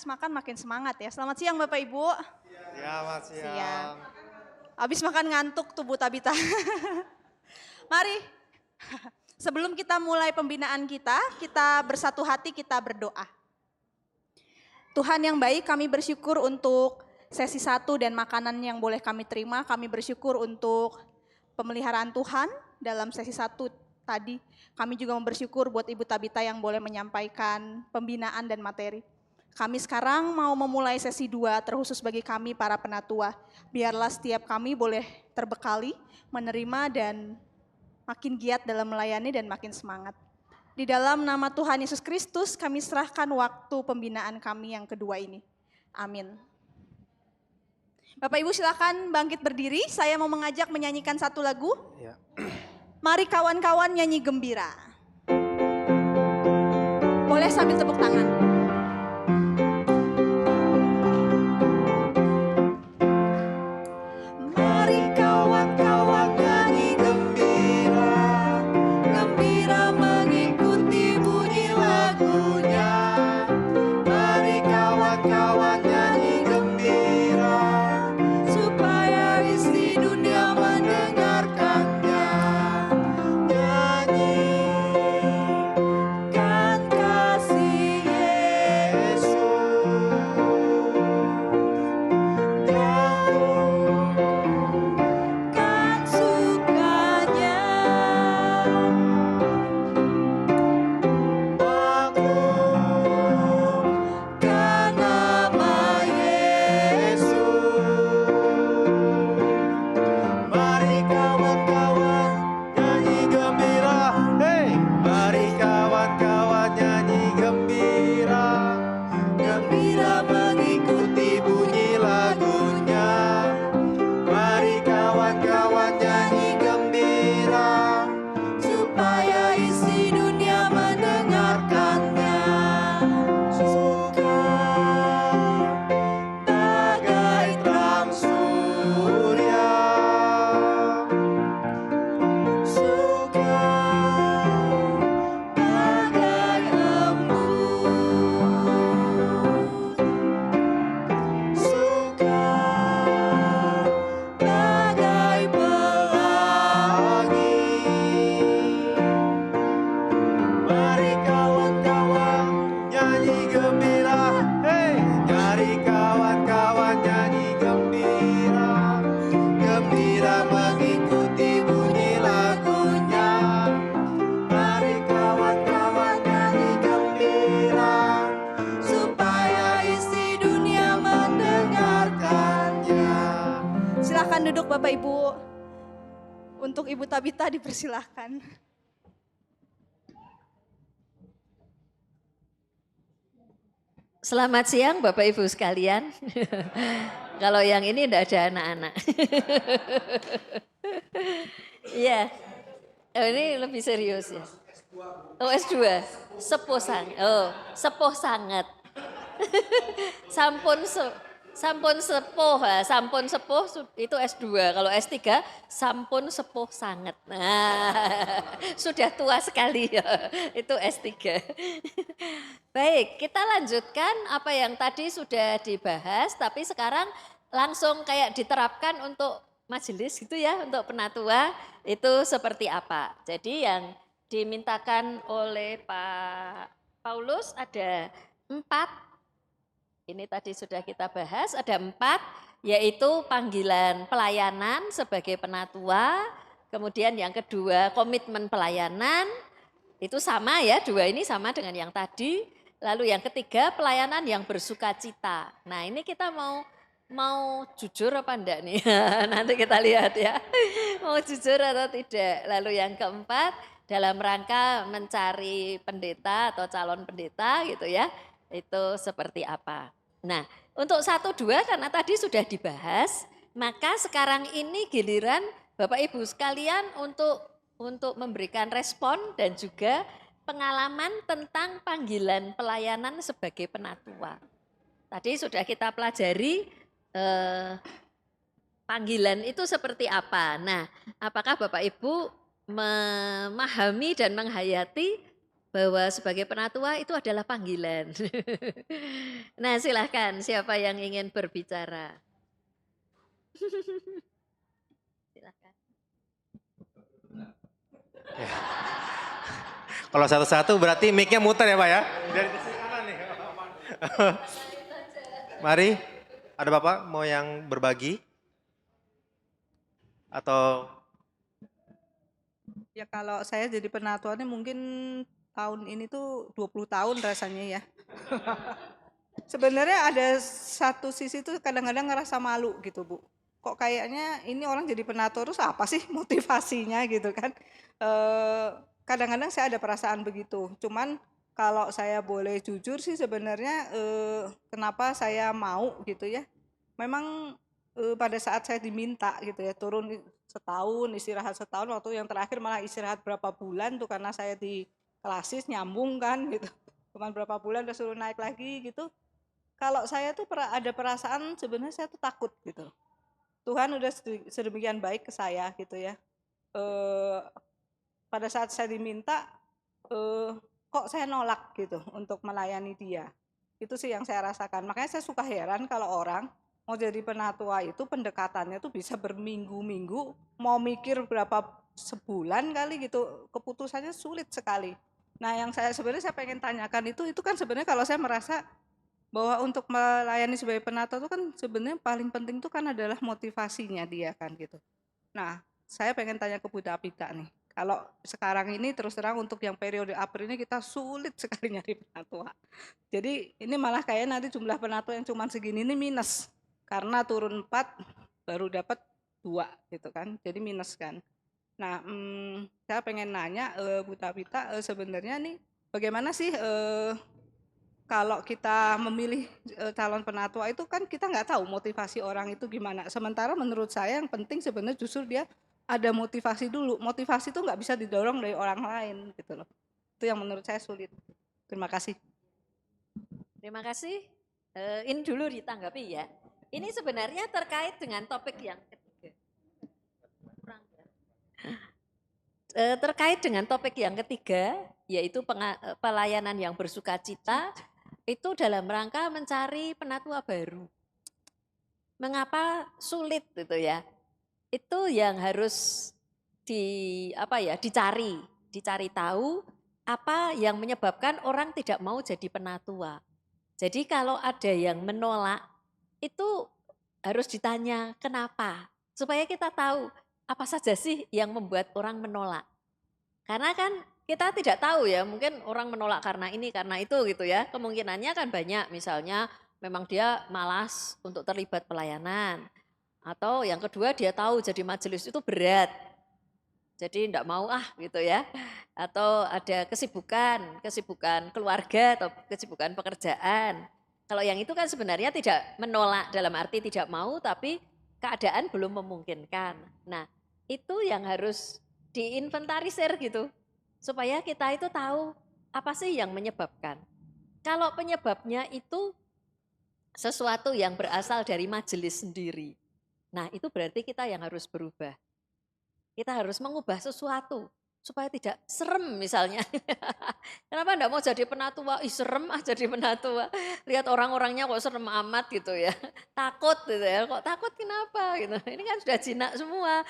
makan makin semangat ya. Selamat siang Bapak Ibu. Selamat Siang. siang. Habis makan ngantuk tuh Bu Tabita. Mari, sebelum kita mulai pembinaan kita bersatu hati, kita berdoa. Tuhan yang baik, kami bersyukur untuk sesi 1 dan makanan yang boleh kami terima. Kami bersyukur untuk pemeliharaan Tuhan dalam sesi 1 tadi. Kami juga bersyukur buat Ibu Tabita yang boleh menyampaikan pembinaan dan materi. Kami sekarang mau memulai sesi 2 terkhusus bagi kami para penatua. Biarlah setiap kami boleh terbekali, menerima dan makin giat dalam melayani dan makin semangat. Di dalam nama Tuhan Yesus Kristus kami serahkan waktu pembinaan kami yang kedua ini. Amin. Bapak Ibu silakan bangkit berdiri, saya mau mengajak menyanyikan satu lagu. Ya. Mari kawan-kawan nyanyi gembira. Boleh sambil tepuk tangan. Mari kawan-kawan nyanyi gembira, gembira mengikuti bunyi lagunya. Mari kawan-kawan nyanyi gembira, supaya isi dunia mendengarkannya. Nyanyikan kasih Yesus, gaungkan sukanya, maklumkan nama Yesus. mari kawan-kawan nyanyi gembira. Hey, mari kawan-kawan nyanyi gembira, gembira mengikuti bunyi lagunya. Mari kawan-kawan nyanyi gembira, Supaya isi dunia mendengarkannya. suka Bagai terang surya, suka bagai embun, suka bagai pelangi. mari kawan-kawan nyanyi gembira. Hey, mari kawan-kawan nyanyi gembira, gembira mengikuti bunyi lagunya. Mari kawan-kawan nyanyi gembira, Supaya isi dunia mendengarkannya. Silakan duduk Bapak Ibu. Untuk Ibu Tabita dipersilahkan. Selamat siang Bapak Ibu sekalian. Kalau yang ini enggak ada anak-anak. Iya. Oh, ini lebih serius ya. Oh, S2. Sepuh sangat. Oh, sepuh sangat. Sampun sepuh, sampun sepuh itu S2. Kalau S3 sampun sepuh sangat. Nah, sudah tua sekali ya. Itu S3. Baik, kita lanjutkan apa yang tadi sudah dibahas, tapi sekarang langsung kayak diterapkan untuk majelis gitu ya, untuk penatua itu seperti apa. Jadi yang dimintakan oleh Pak Paulus ada 4. Ini tadi sudah kita bahas, ada 4, yaitu panggilan pelayanan sebagai penatua, kemudian yang kedua komitmen pelayanan, itu sama ya, 2 ini sama dengan yang tadi. Lalu yang ketiga pelayanan yang bersuka cita. Nah ini kita mau jujur apa enggak nih? Nanti kita lihat ya, mau jujur atau tidak. Lalu yang keempat dalam rangka mencari pendeta atau calon pendeta gitu ya, itu seperti apa. Nah untuk 1, 2 karena tadi sudah dibahas, maka sekarang ini giliran Bapak Ibu sekalian untuk memberikan respon dan juga pengalaman tentang panggilan pelayanan sebagai penatua. Tadi sudah kita pelajari panggilan itu seperti apa. Nah, apakah Bapak Ibu memahami dan menghayati bahwa sebagai penatua itu adalah panggilan. Nah, silahkan siapa yang ingin berbicara. Silahkan. Kalau satu-satu berarti mic-nya muter ya Pak ya? Dari sisi kanan nih. Mari, ada Bapak mau yang berbagi? Atau Ya kalau saya jadi penatuannya mungkin tahun ini tuh 20 tahun rasanya ya. Sebenarnya ada satu sisi tuh kadang-kadang ngerasa malu gitu Bu. Kok kayaknya ini orang jadi penatua terus apa sih motivasinya gitu kan. Kadang-kadang saya ada perasaan begitu. Cuman kalau saya boleh jujur sih sebenarnya kenapa saya mau gitu ya. Memang pada saat saya diminta gitu ya turun setahun, istirahat setahun, waktu yang terakhir malah istirahat berapa bulan tuh karena saya di klasis nyambung kan gitu. Cuman berapa bulan udah suruh naik lagi gitu. Kalau saya tuh ada perasaan sebenarnya saya tuh takut gitu. Tuhan udah sedemikian baik ke saya gitu ya. Pada saat saya diminta, kok saya nolak gitu untuk melayani dia. Itu sih yang saya rasakan. Makanya saya suka heran kalau orang mau jadi penatua itu pendekatannya tuh bisa berminggu-minggu, mau mikir berapa sebulan kali gitu, keputusannya sulit sekali. Nah yang sebenarnya saya pengen tanyakan itu kan sebenarnya kalau saya merasa bahwa untuk melayani sebagai penatua itu kan sebenarnya paling penting itu kan adalah motivasinya dia kan gitu. Nah, saya pengen tanya ke Bu Tapita nih. Kalau sekarang ini terus terang untuk yang periode April ini kita sulit sekali nyari penatua. Jadi ini malah kayak nanti jumlah penatua yang cuma segini ini minus. Karena turun 4 baru dapat 2 gitu kan. Jadi minus kan. Nah, saya pengen nanya Bu Tapita sebenarnya nih bagaimana sih kalau kita memilih calon penatua itu kan kita nggak tahu motivasi orang itu gimana. Sementara menurut saya yang penting sebenarnya justru dia ada motivasi dulu. Motivasi itu nggak bisa didorong dari orang lain gitu loh. Itu yang menurut saya sulit. Terima kasih. Terima kasih. Ini dulu ditanggapi ya. Ini sebenarnya terkait dengan topik yang ketiga. Terkait dengan topik yang ketiga, yaitu pelayanan yang bersukacita, itu dalam rangka mencari penatua baru. Mengapa sulit gitu ya? Itu yang harus dicari tahu apa yang menyebabkan orang tidak mau jadi penatua. Jadi kalau ada yang menolak, itu harus ditanya kenapa, supaya kita tahu apa saja sih yang membuat orang menolak. Karena kan kita tidak tahu ya, mungkin orang menolak karena ini, karena itu gitu ya. Kemungkinannya kan banyak, misalnya memang dia malas untuk terlibat pelayanan. Atau yang kedua dia tahu jadi majelis itu berat. Jadi enggak mau gitu ya. Atau ada kesibukan keluarga atau kesibukan pekerjaan. Kalau yang itu kan sebenarnya tidak menolak dalam arti tidak mau, tapi keadaan belum memungkinkan. Nah, itu yang harus diinventarisir gitu. Supaya kita itu tahu apa sih yang menyebabkan. Kalau penyebabnya itu sesuatu yang berasal dari majelis sendiri. Nah, itu berarti kita yang harus berubah. Kita harus mengubah sesuatu supaya tidak serem misalnya. Kenapa enggak mau jadi penatua? Ih serem jadi penatua. Lihat orang-orangnya kok serem amat gitu ya. Takut gitu ya. Kok takut kenapa gitu. Ini kan sudah jinak semua.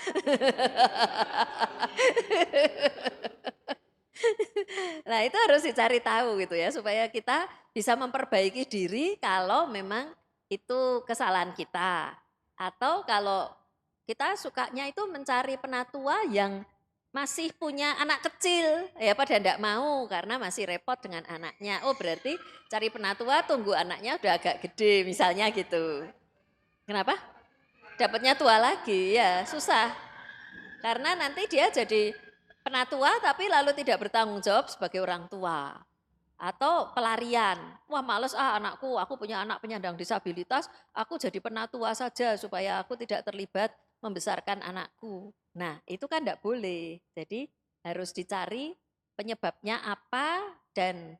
Nah itu harus dicari tahu gitu ya. Supaya kita bisa memperbaiki diri kalau memang itu kesalahan kita. Atau kalau kita sukanya itu mencari penatua yang masih punya anak kecil, ya pada enggak mau karena masih repot dengan anaknya. Oh berarti cari penatua tunggu anaknya udah agak gede misalnya gitu. Kenapa? Dapatnya tua lagi, ya susah. Karena nanti dia jadi penatua tapi lalu tidak bertanggung jawab sebagai orang tua. Atau pelarian, wah males anakku, aku punya anak penyandang disabilitas, aku jadi penatua saja supaya aku tidak terlibat membesarkan anakku. Nah itu kan enggak boleh, jadi harus dicari penyebabnya apa dan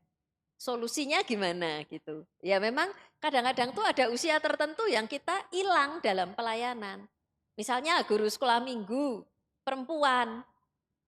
solusinya gimana gitu. Ya memang kadang-kadang tuh ada usia tertentu yang kita hilang dalam pelayanan. Misalnya guru sekolah minggu, perempuan,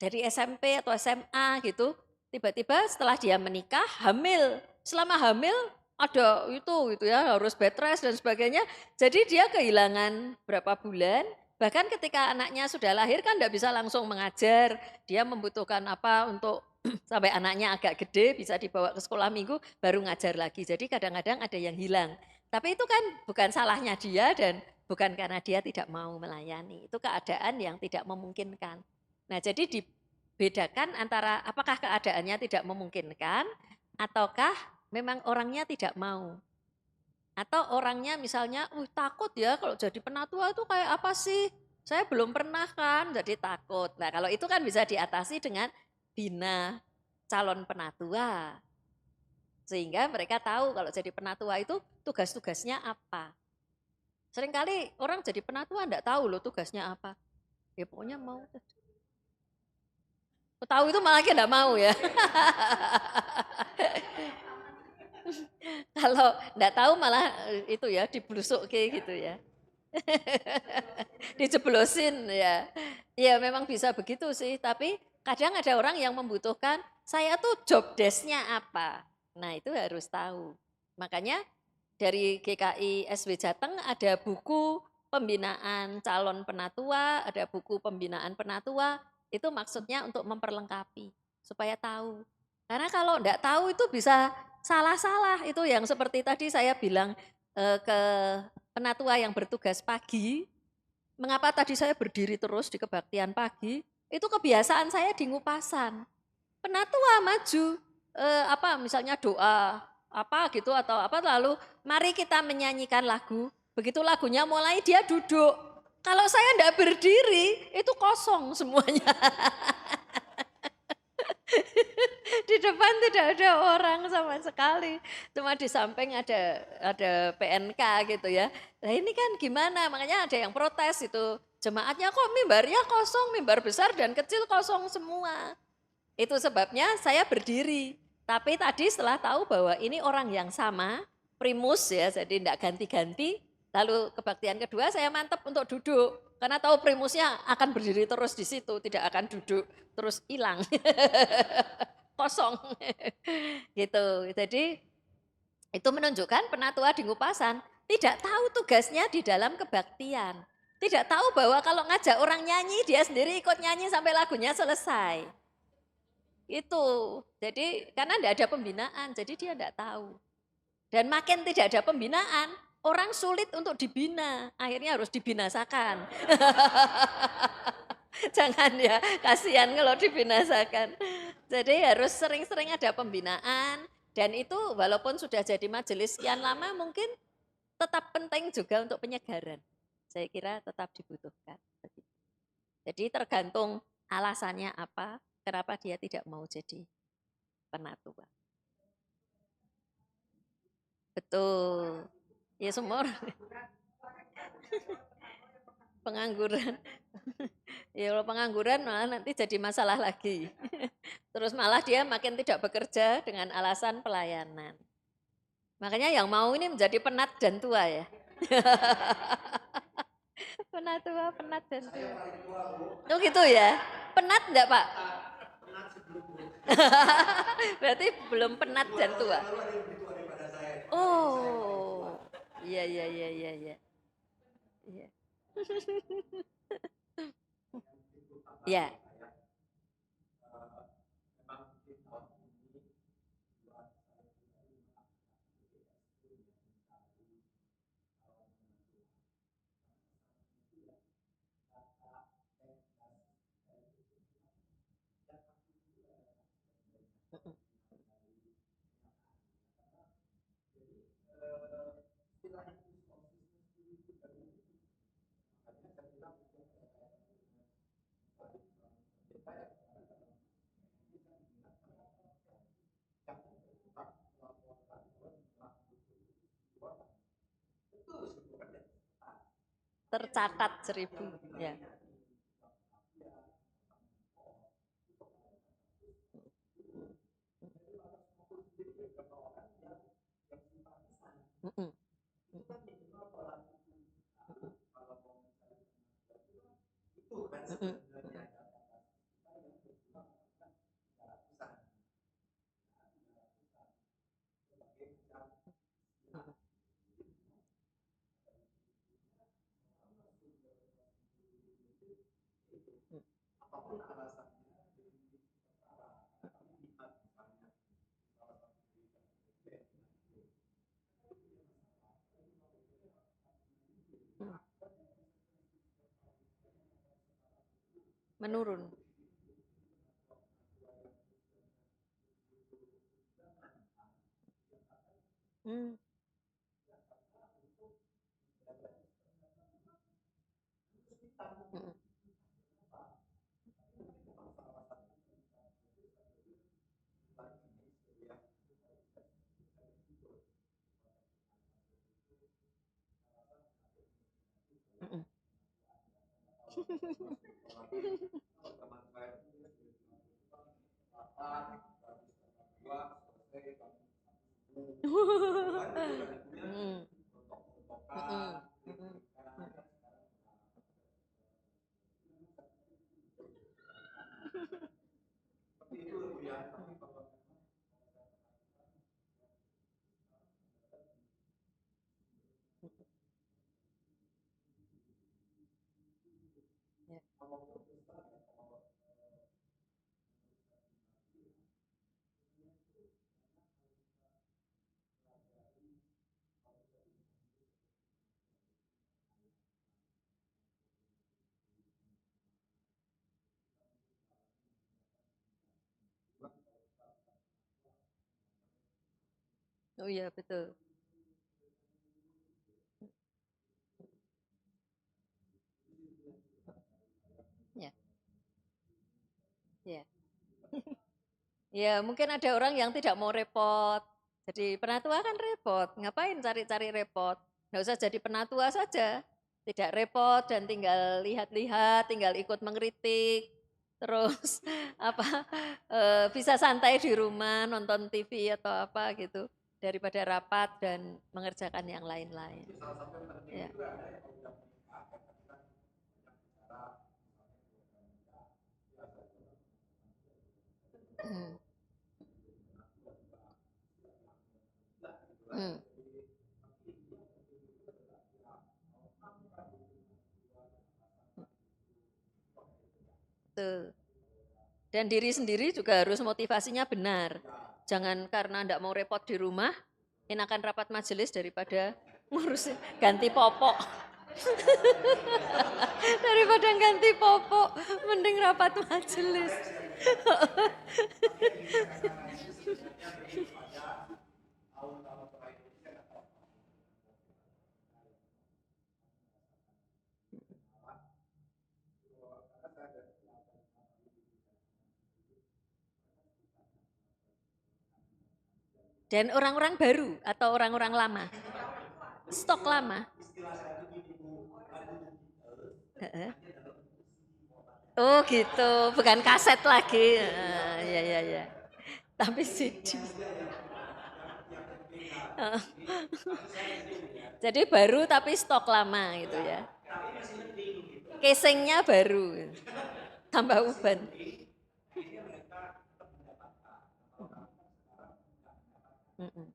dari SMP atau SMA gitu, tiba-tiba setelah dia menikah hamil. Selama hamil ada itu ya harus bed rest dan sebagainya. Jadi dia kehilangan berapa bulan. Bahkan ketika anaknya sudah lahir kan tidak bisa langsung mengajar. Dia membutuhkan apa untuk sampai anaknya agak gede bisa dibawa ke sekolah minggu baru ngajar lagi. Jadi kadang-kadang ada yang hilang. Tapi itu kan bukan salahnya dia dan bukan karena dia tidak mau melayani. Itu keadaan yang tidak memungkinkan. Nah, jadi dibedakan antara apakah keadaannya tidak memungkinkan ataukah memang orangnya tidak mau. Atau orangnya misalnya, takut ya kalau jadi penatua itu kayak apa sih? Saya belum pernah kan, jadi takut. Nah, kalau itu kan bisa diatasi dengan bina calon penatua. Sehingga mereka tahu kalau jadi penatua itu tugas-tugasnya apa. Seringkali orang jadi penatua enggak tahu loh tugasnya apa. Ya pokoknya mau. Tahu itu malah enggak mau ya. Kalau enggak tahu malah itu ya diblusuk kayak gitu ya. Dijeblosin ya. Ya memang bisa begitu sih, tapi kadang ada orang yang membutuhkan saya tuh job desk-nya apa. Nah, itu harus tahu. Makanya dari GKI SW Jateng ada buku pembinaan calon penatua, ada buku pembinaan penatua, itu maksudnya untuk memperlengkapi supaya tahu. Karena kalau enggak tahu itu bisa salah-salah, itu yang seperti tadi saya bilang ke penatua yang bertugas pagi, mengapa tadi saya berdiri terus di kebaktian pagi, itu kebiasaan saya di ngupasan. Penatua maju, misalnya doa, apa gitu atau apa, lalu mari kita menyanyikan lagu, begitu lagunya mulai dia duduk. Kalau saya enggak berdiri, itu kosong semuanya. Di depan tidak ada orang sama sekali, cuma di samping ada PNK gitu ya. Nah ini kan gimana, makanya ada yang protes itu, jemaatnya kok mimbarnya kosong, mimbar besar dan kecil kosong semua. Itu sebabnya saya berdiri, tapi tadi setelah tahu bahwa ini orang yang sama, primus ya, jadi tidak ganti-ganti, lalu kebaktian kedua saya mantap untuk duduk, karena tahu primusnya akan berdiri terus di situ, tidak akan duduk terus hilang. Kosong gitu. Jadi itu menunjukkan penatua di Ngupasan tidak tahu tugasnya di dalam kebaktian. Tidak tahu bahwa kalau ngajak orang nyanyi dia sendiri ikut nyanyi sampai lagunya selesai. Itu. Jadi karena tidak ada pembinaan, jadi dia tidak tahu. Dan makin tidak ada pembinaan, orang sulit untuk dibina, akhirnya harus dibinasakan. Jangan ya, kasihan kalau dibinasakan. Jadi harus sering-sering ada pembinaan, dan itu walaupun sudah jadi majelis sekian lama mungkin tetap penting juga untuk penyegaran. Saya kira tetap dibutuhkan. Jadi tergantung alasannya apa, kenapa dia tidak mau jadi penatua. Betul. Ya semua pengangguran. Ya kalau pengangguran malah nanti jadi masalah lagi. Terus malah dia makin tidak bekerja dengan alasan pelayanan. Makanya yang mau ini menjadi penat dan tua ya. Penatua, penat dan tua. Oh gitu ya? Penat enggak Pak? Berarti belum penat dan tua. Oh, iya, iya, iya, iya, iya. Iya. Ya. Tercatat 1000 ya. Mm-mm. Mm-mm. Menurun. Hmm. Mm, mm, mm. Mm, mm, mm. Ya. Oh iya betul. Ya, ya. Ya mungkin ada orang yang tidak mau repot. Jadi penatua kan repot. Ngapain cari-cari repot? Nggak usah jadi penatua saja. Tidak repot dan tinggal lihat-lihat, tinggal ikut mengkritik. Terus apa bisa santai di rumah nonton TV atau apa gitu daripada rapat dan mengerjakan yang lain-lain. Ya. Hmm. Hmm. Betul. Dan diri sendiri juga harus motivasinya benar. Jangan karena enggak mau repot di rumah, enakan rapat majelis daripada ngurus ganti popok. Daripada ganti popok, mending rapat majelis. Dan orang-orang baru atau orang-orang lama, stok lama. Heeh. Oh gitu, bukan kaset lagi. Ya ya ya. Tapi CD. Jadi baru tapi stok lama gitu ya. Casingnya baru, tambah uban. Mm-mm.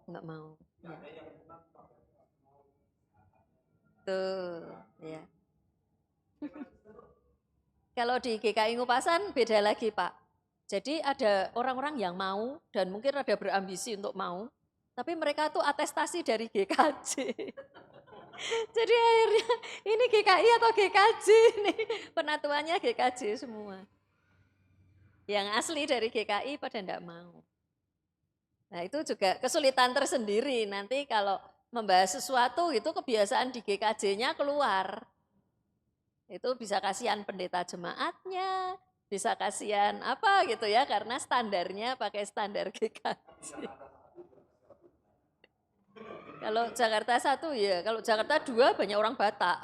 Nggak mau. Ya. Tuh, ya. Kalau di GKI Ngupasan beda lagi Pak. Jadi ada orang-orang yang mau dan mungkin ada berambisi untuk mau, tapi mereka tuh atestasi dari GKJ. Jadi akhirnya ini GKI atau GKJ nih, penatuannya GKJ semua. Yang asli dari GKI pada enggak mau. Nah itu juga kesulitan tersendiri nanti kalau membahas sesuatu itu kebiasaan di GKJ-nya keluar. Itu bisa kasihan pendeta jemaatnya, bisa kasihan apa gitu ya karena standarnya pakai standar GKJ. Kalau Jakarta 1 ya, kalau Jakarta 2 banyak orang Batak.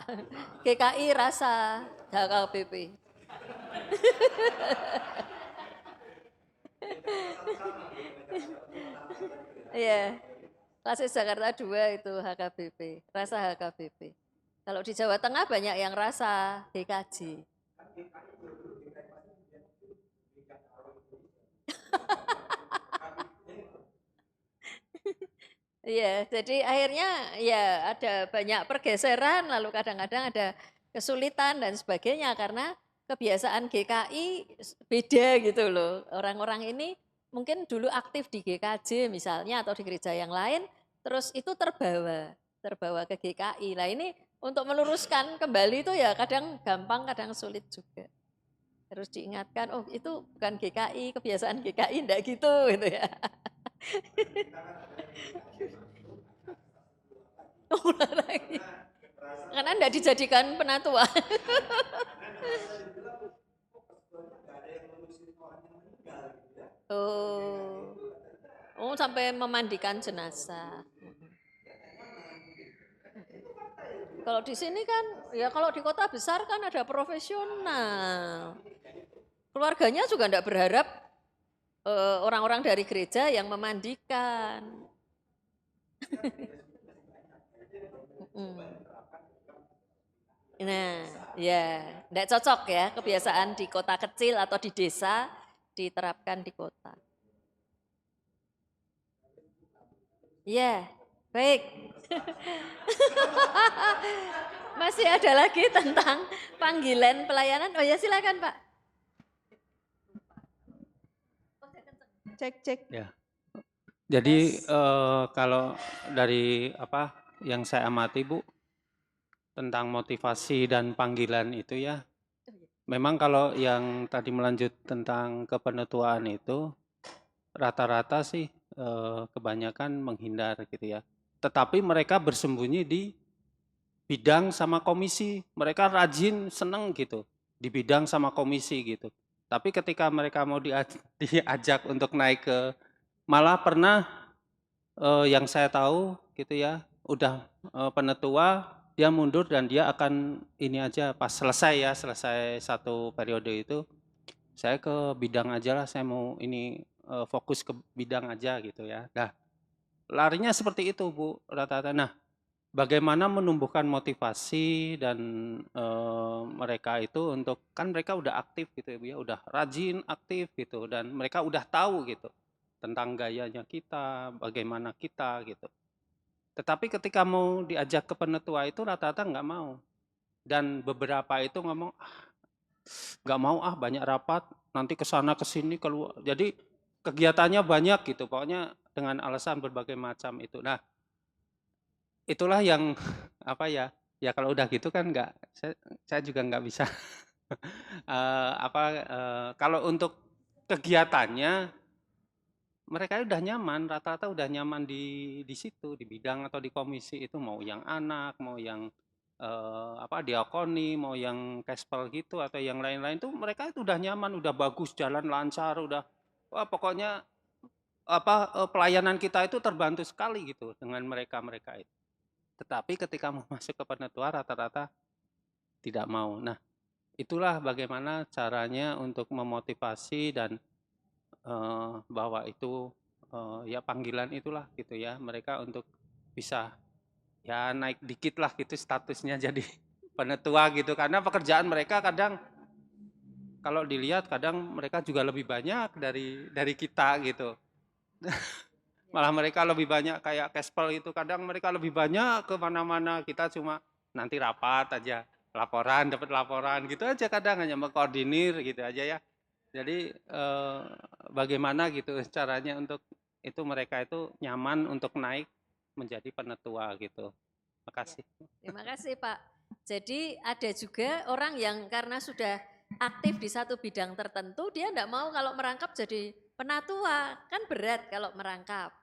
GKI rasa HKBP. Iya. Klasis Jakarta 2 itu HKBP, rasa HKBP. Kalau di Jawa Tengah banyak yang rasa GKJ. Iya, jadi akhirnya ya ada banyak pergeseran, lalu kadang-kadang ada kesulitan dan sebagainya karena kebiasaan GKI beda gitu loh. Orang-orang ini mungkin dulu aktif di GKJ misalnya atau di gereja yang lain, terus itu terbawa ke GKI. Nah ini untuk meluruskan kembali itu ya kadang gampang, kadang sulit juga. Harus diingatkan, oh itu bukan GKI, kebiasaan GKI enggak gitu gitu ya. Ulang lagi. Karena enggak dijadikan penatua. Oh. Oh, sampai memandikan jenazah. Kalau di sini kan, ya kalau di kota besar kan ada profesional. Keluarganya juga enggak berharap orang-orang dari gereja yang memandikan. Nah, ya, enggak cocok ya kebiasaan di kota kecil atau di desa diterapkan di kota. Iya, baik. Masih ada lagi tentang panggilan pelayanan. Oh ya silakan Pak. Cek, cek. Ya. Jadi kalau dari apa yang saya amati Bu tentang motivasi dan panggilan itu ya, memang kalau yang tadi melanjut tentang kepenutuaan itu rata-rata sih kebanyakan menghindar gitu ya. Tetapi mereka bersembunyi di bidang sama komisi. Mereka rajin, seneng gitu di bidang sama komisi gitu. Tapi ketika mereka mau diajak untuk naik ke, malah pernah yang saya tahu gitu ya, udah penetua dia mundur dan dia akan ini aja pas selesai satu periode itu, saya ke bidang aja lah, saya mau ini fokus ke bidang aja gitu ya. Nah, larinya seperti itu Bu rata-rata. Nah, bagaimana menumbuhkan motivasi dan mereka itu untuk, kan mereka udah aktif gitu ya Bu ya, udah rajin, aktif gitu, dan mereka udah tahu gitu tentang gayanya kita, bagaimana kita gitu. Tetapi ketika mau diajak ke penetua itu rata-rata nggak mau. Dan beberapa itu ngomong, nggak mau ah banyak rapat, nanti ke sana ke sini keluar. Jadi kegiatannya banyak gitu, pokoknya dengan alasan berbagai macam itu. Nah, itulah yang apa ya? Ya kalau udah gitu kan nggak, saya juga nggak bisa kalau untuk kegiatannya mereka udah nyaman, rata-rata udah nyaman di situ, di bidang atau di komisi itu, mau yang anak, mau yang diakoni, mau yang kespel gitu atau yang lain-lain tuh mereka itu udah nyaman, udah bagus, jalan lancar, udah wah pokoknya pelayanan kita itu terbantu sekali gitu dengan mereka-mereka itu. Tetapi ketika mau masuk ke penetua rata-rata tidak mau. Nah, itulah bagaimana caranya untuk memotivasi dan bahwa itu ya panggilan itulah gitu ya, mereka untuk bisa ya naik dikit lah gitu statusnya jadi penetua gitu, karena pekerjaan mereka kadang kalau dilihat kadang mereka juga lebih banyak dari kita gitu. Malah mereka lebih banyak kayak Kespel itu, kadang mereka lebih banyak ke mana-mana, kita cuma nanti rapat aja, laporan, dapat laporan gitu aja, kadang hanya mengkoordinir gitu aja ya. Jadi bagaimana gitu caranya untuk itu mereka itu nyaman untuk naik menjadi penetua gitu. Makasih. Terima kasih Pak. Jadi ada juga orang yang karena sudah aktif di satu bidang tertentu, dia enggak mau kalau merangkap jadi penatua, kan berat kalau merangkap.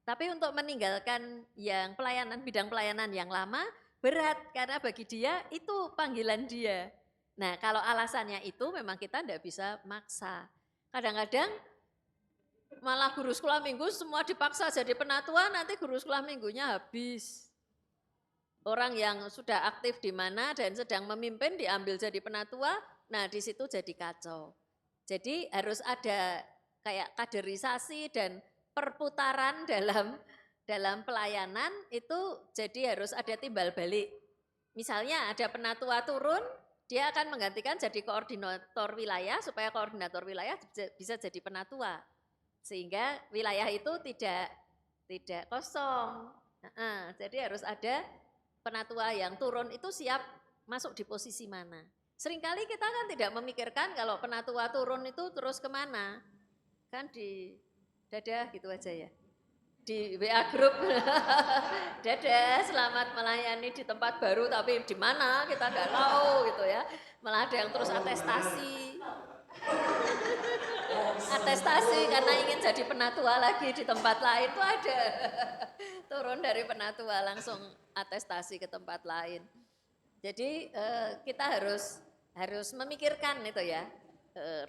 Tapi untuk meninggalkan yang pelayanan, bidang pelayanan yang lama, berat karena bagi dia itu panggilan dia. Nah kalau alasannya itu memang kita enggak bisa maksa. Kadang-kadang malah guru sekolah minggu semua dipaksa jadi penatua, nanti guru sekolah minggunya habis. Orang yang sudah aktif di mana dan sedang memimpin diambil jadi penatua, nah di situ jadi kacau. Jadi harus ada kayak kaderisasi dan perputaran dalam pelayanan itu, jadi harus ada timbal balik. Misalnya ada penatua turun, dia akan menggantikan jadi koordinator wilayah supaya koordinator wilayah bisa jadi penatua. Sehingga wilayah itu tidak tidak kosong. Jadi harus ada penatua yang turun itu siap masuk di posisi mana. Seringkali kita kan tidak memikirkan kalau penatua turun itu terus kemana. Kan di dadah gitu aja ya. Di WA grup, dadah selamat melayani di tempat baru tapi di mana kita nggak tahu gitu ya. Malah ada yang terus atestasi. Atestasi karena ingin jadi penatua lagi di tempat lain itu ada. Turun dari penatua langsung atestasi ke tempat lain. Jadi kita harus memikirkan itu ya,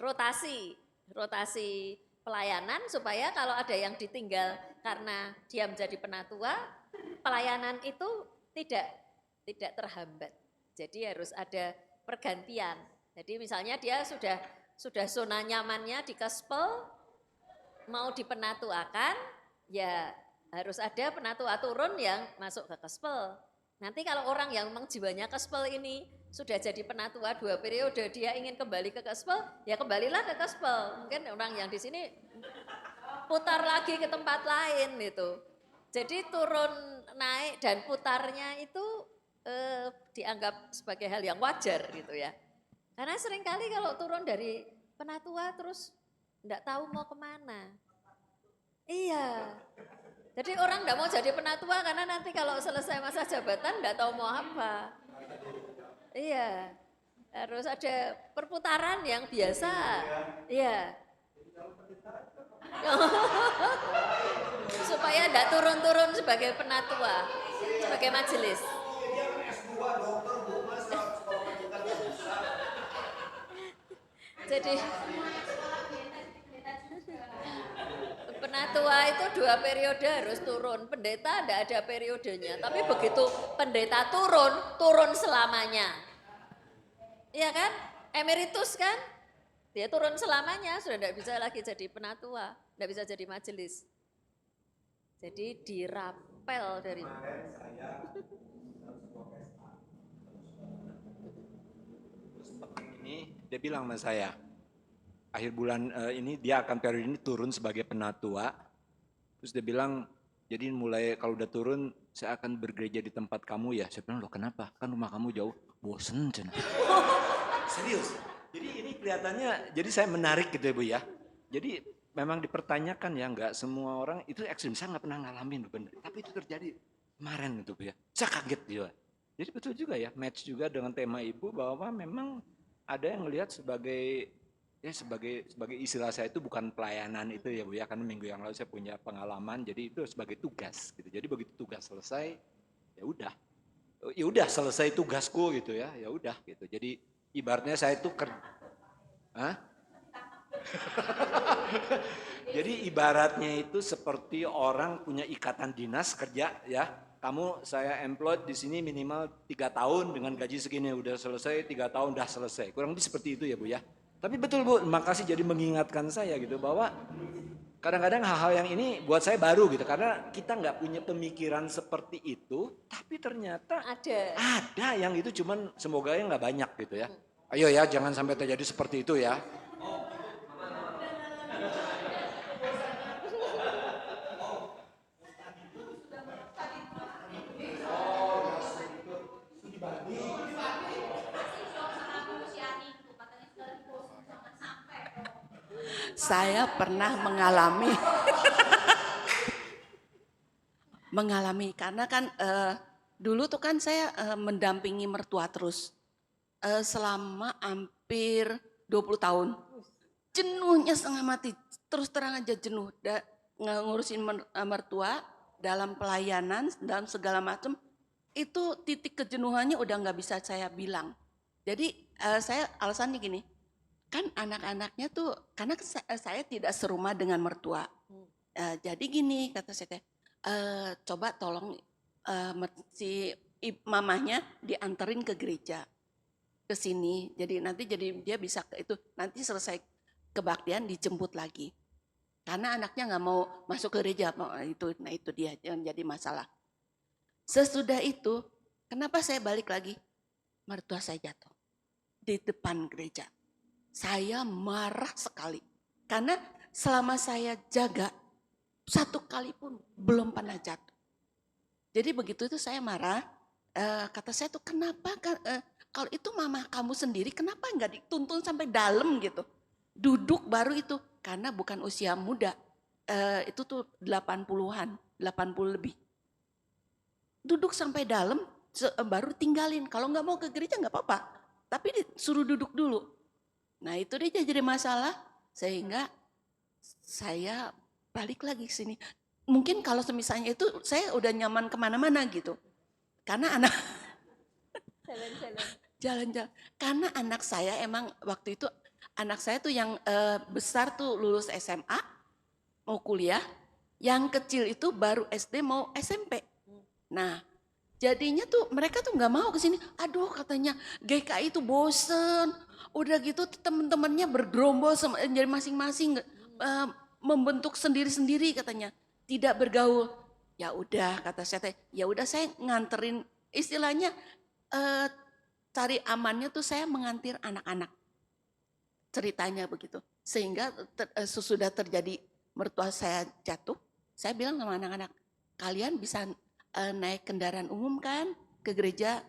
rotasi pelayanan supaya kalau ada yang ditinggal karena dia menjadi penatua, pelayanan itu tidak terhambat. Jadi harus ada pergantian. Jadi misalnya dia sudah zona nyamannya di Kespel, mau dipenatuakan, ya harus ada penatua turun yang masuk ke Kespel. Nanti kalau orang yang memang jiwanya Kespel ini sudah jadi penatua 2 periode, dia ingin kembali ke Kespel, ya kembalilah ke Kespel. Mungkin orang yang di sini putar lagi ke tempat lain itu. Jadi turun, naik dan putarnya itu dianggap sebagai hal yang wajar gitu ya. Karena seringkali kalau turun dari penatua terus enggak tahu mau kemana. Iya. Jadi orang enggak mau jadi penatua karena nanti kalau selesai masa jabatan enggak tahu mau apa. Iya. Harus ada perputaran yang biasa. Iya. Supaya enggak turun-turun sebagai penatua, sebagai majelis. Jadi penatua itu 2 periode harus turun, pendeta tidak ada periodenya, tapi begitu pendeta turun selamanya. Iya kan? Emeritus kan? Dia turun selamanya, sudah tidak bisa lagi jadi penatua, tidak bisa jadi majelis. Jadi dirapel dari ini dia bilang sama saya, akhir bulan ini dia akan periode ini turun sebagai penatua. Terus dia bilang, jadi mulai kalau udah turun saya akan bergereja di tempat kamu ya. Saya bilang, loh kenapa? Kan rumah kamu jauh. Bosen cina. Serius. Jadi ini kelihatannya, jadi saya menarik gitu ya Bu ya. Jadi memang dipertanyakan ya, nggak semua orang itu ekstrim. Saya nggak pernah ngalamin bener. Tapi itu terjadi kemarin gitu Bu ya. Saya kaget juga. Jadi betul juga ya, match juga dengan tema Ibu bahwa memang ada yang melihat sebagai ya sebagai istilah saya itu bukan pelayanan itu ya Bu ya, karena minggu yang lalu saya punya pengalaman, jadi itu sebagai tugas gitu. Jadi begitu tugas selesai ya udah selesai tugasku gitu ya udah gitu. Jadi ibaratnya saya itu jadi ibaratnya itu seperti orang punya ikatan dinas kerja ya. Kamu saya employed di sini minimal 3 tahun dengan gaji segini, udah selesai 3 tahun udah selesai. Kurang lebih seperti itu ya Bu ya. Tapi betul Bu, makasih jadi mengingatkan saya gitu bahwa kadang-kadang hal-hal yang ini buat saya baru gitu. Karena kita nggak punya pemikiran seperti itu, tapi ternyata ada yang itu cuman semoga ya nggak banyak gitu ya. Ayo ya jangan sampai terjadi seperti itu ya. Saya pernah mengalami karena kan dulu tuh kan saya mendampingi mertua terus selama hampir 20 tahun. Jenuhnya setengah mati, terus terang aja jenuh ngurusin mertua dalam pelayanan, dalam segala macam. Itu titik kejenuhannya udah nggak bisa saya bilang. Jadi saya alasannya gini, kan anak-anaknya tuh karena saya tidak serumah dengan mertua. Jadi gini kata saya, coba tolong si mamahnya dianterin ke gereja ke sini. Jadi nanti dia bisa ke itu, nanti selesai kebaktian dijemput lagi. Karena anaknya nggak mau masuk ke gereja, itu dia yang jadi masalah. Sesudah itu, kenapa saya balik lagi? Mertua saya jatuh di depan gereja. Saya marah sekali. Karena selama saya jaga, satu kali pun belum pernah jatuh. Jadi begitu itu saya marah, kata saya tuh kenapa kalau itu mama kamu sendiri kenapa nggak dituntun sampai dalam gitu. Duduk baru itu, karena bukan usia muda, itu tuh 80-an, 80 lebih. Duduk sampai dalam baru tinggalin, kalau nggak mau ke gereja nggak apa-apa, tapi disuruh duduk dulu. Nah itu dia jadi masalah, sehingga saya balik lagi ke sini. Mungkin kalau misalnya itu saya udah nyaman kemana-mana gitu. Karena anak jalan-jalan. Karena anak saya emang waktu itu, anak saya tuh yang besar tuh lulus SMA, mau kuliah. Yang kecil itu baru SD mau SMP. Nah jadinya tuh mereka tuh nggak mau ke sini. Aduh katanya GKI itu bosen. Udah gitu teman-temannya bergerombol jadi masing-masing membentuk sendiri-sendiri katanya. Tidak bergaul. Ya udah kata saya, ya udah saya nganterin, istilahnya cari amannya tuh saya mengantar anak-anak. Ceritanya begitu. Sehingga sesudah terjadi mertua saya jatuh, saya bilang sama anak-anak, kalian bisa naik kendaraan umum kan ke gereja?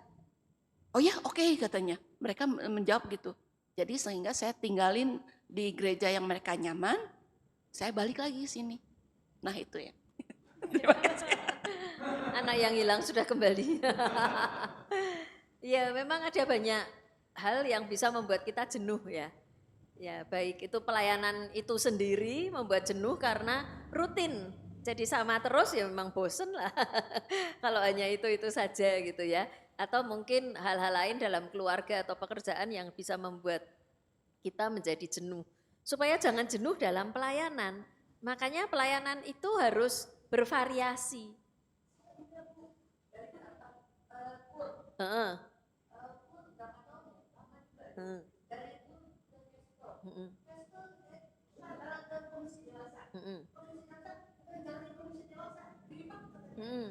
Oh ya oke, katanya. Mereka menjawab gitu. Jadi sehingga saya tinggalin di gereja yang mereka nyaman, saya balik lagi sini. Nah itu ya. Terima kasih. Anak yang hilang sudah kembali. Ya memang ada banyak hal yang bisa membuat kita jenuh ya. Ya baik itu pelayanan itu sendiri membuat jenuh karena rutin. Jadi sama terus ya memang bosen lah. Kalau hanya itu saja gitu ya. Atau mungkin hal-hal lain dalam keluarga atau pekerjaan yang bisa membuat kita menjadi jenuh. Supaya jangan jenuh dalam pelayanan. Makanya pelayanan itu harus bervariasi. Heeh. Heeh. Mm-mm. Mm-mm. Mm-mm.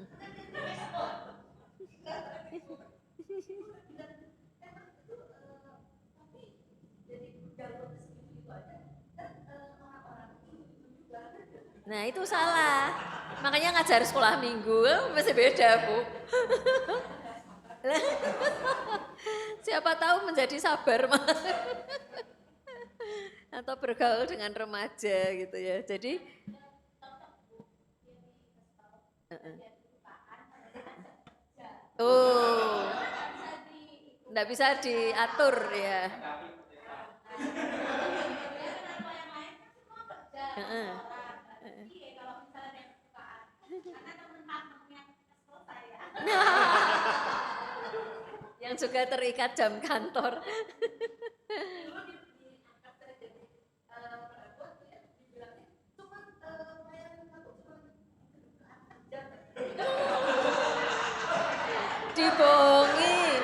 Nah itu salah, makanya ngajar sekolah minggu masih beda Bu. Siapa tahu menjadi sabar atau bergaul dengan remaja gitu ya. Jadi enggak bisa diatur ya. Yang juga terikat jam kantor.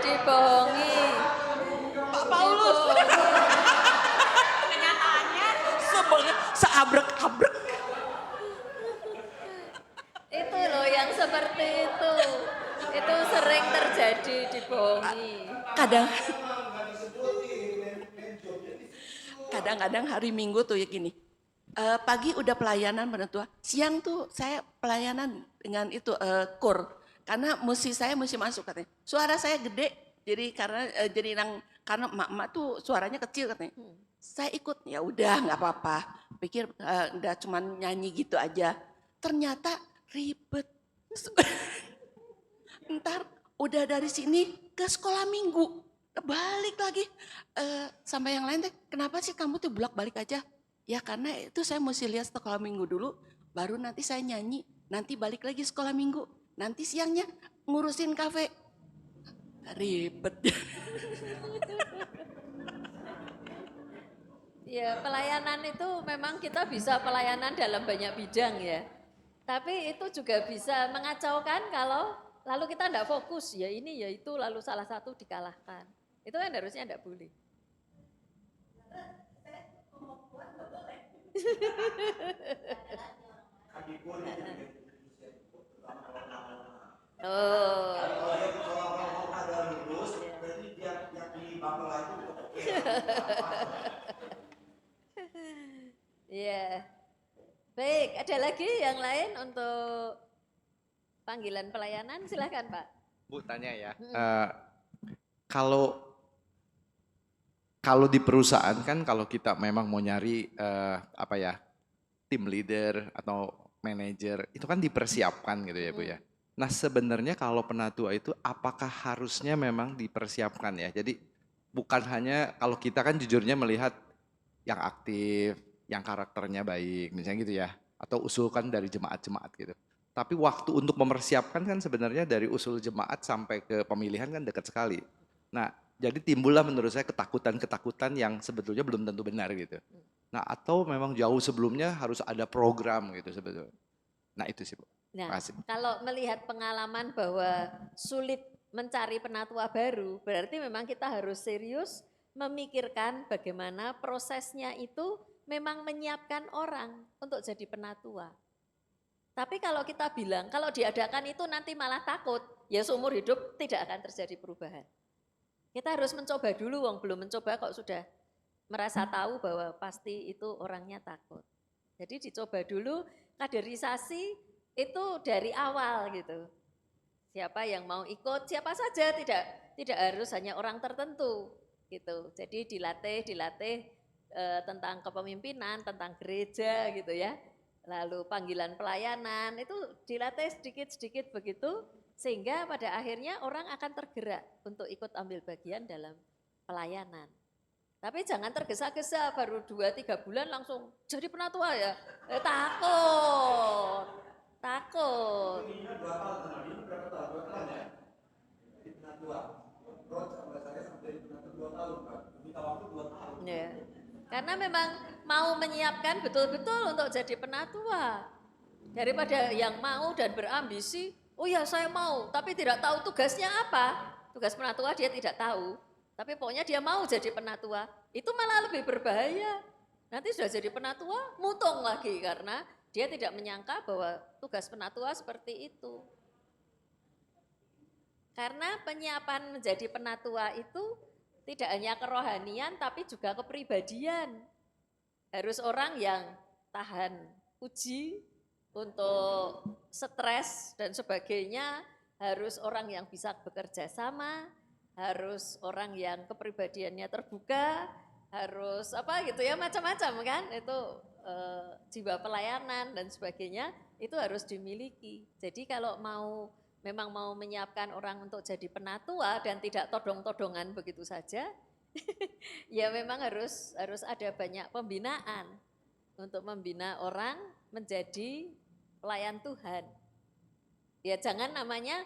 Dibohongi. Pak Paulus. Kenyataannya seabrek-abrek. Itu loh yang seperti itu. Itu sering terjadi, dibohongi. Kadang-kadang hari Minggu tuh ya gini. Pagi udah pelayanan penatua, siang tuh saya pelayanan dengan itu kur. Karena saya mesti masuk katanya. Suara saya gede, jadi karena emak-emak tuh suaranya kecil katanya. Saya ikut, ya udah nggak apa-apa. Pikir udah cuman nyanyi gitu aja. Ternyata ribet. Ntar udah dari sini ke sekolah minggu, balik lagi sama yang lain. Kenapa sih kamu tuh bolak-balik aja? Ya karena itu saya mesti lihat sekolah minggu dulu, baru nanti saya nyanyi, nanti balik lagi sekolah minggu, nanti siangnya ngurusin kafe. Ribet. Ya pelayanan itu memang kita bisa pelayanan dalam banyak bidang ya. Tapi itu juga bisa mengacaukan kalau lalu kita enggak fokus, ya ini ya itu, lalu salah satu dikalahkan. Itu kan harusnya enggak boleh. Iya. Baik, ada lagi yang lain untuk panggilan pelayanan? Silakan Pak. Bu tanya ya, Mm-mm. kalau kalau di perusahaan kan kalau kita memang mau nyari apa ya tim leader atau manajer itu kan dipersiapkan gitu ya Bu ya. Nah sebenarnya kalau penatua itu apakah harusnya memang dipersiapkan ya? Jadi bukan hanya kalau kita kan jujurnya melihat yang aktif, yang karakternya baik, misalnya gitu ya, atau usulkan dari jemaat-jemaat gitu. Tapi waktu untuk mempersiapkan kan sebenarnya dari usul jemaat sampai ke pemilihan kan dekat sekali. Nah, jadi timbullah menurut saya ketakutan-ketakutan yang sebetulnya belum tentu benar gitu. Nah, atau memang jauh sebelumnya harus ada program gitu sebetulnya. Nah, itu sih, Bu. Nah, Makasih. kalau melihat pengalaman bahwa sulit mencari penatua baru, berarti memang kita harus serius memikirkan bagaimana prosesnya itu memang menyiapkan orang untuk jadi penatua. Tapi kalau kita bilang, kalau diadakan itu nanti malah takut, ya seumur hidup tidak akan terjadi perubahan. Kita harus mencoba dulu, wong belum mencoba kok sudah merasa tahu bahwa pasti itu orangnya takut. Jadi dicoba dulu kaderisasi itu dari awal gitu. Siapa yang mau ikut, siapa saja, tidak harus hanya orang tertentu gitu. Jadi dilatih tentang kepemimpinan, tentang gereja gitu ya. Lalu panggilan pelayanan itu dilatih sedikit-sedikit begitu sehingga pada akhirnya orang akan tergerak untuk ikut ambil bagian dalam pelayanan. Tapi jangan tergesa-gesa baru 2-3 bulan langsung jadi penatua ya. Takut. Takut. Ya. Karena memang mau menyiapkan betul-betul untuk jadi penatua. Daripada yang mau dan berambisi, oh ya saya mau, tapi tidak tahu tugasnya apa. Tugas penatua dia tidak tahu, tapi pokoknya dia mau jadi penatua. Itu malah lebih berbahaya. Nanti sudah jadi penatua, mutung lagi karena dia tidak menyangka bahwa tugas penatua seperti itu. Karena penyiapan menjadi penatua itu tidak hanya kerohanian tapi juga kepribadian. Harus orang yang tahan uji untuk stres dan sebagainya, harus orang yang bisa bekerja sama, harus orang yang kepribadiannya terbuka, harus apa gitu ya macam-macam kan, itu jiwa pelayanan dan sebagainya itu harus dimiliki. Jadi kalau memang mau menyiapkan orang untuk jadi penatua dan tidak todong-todongan begitu saja, ya memang harus ada banyak pembinaan untuk membina orang menjadi pelayan Tuhan. Ya jangan namanya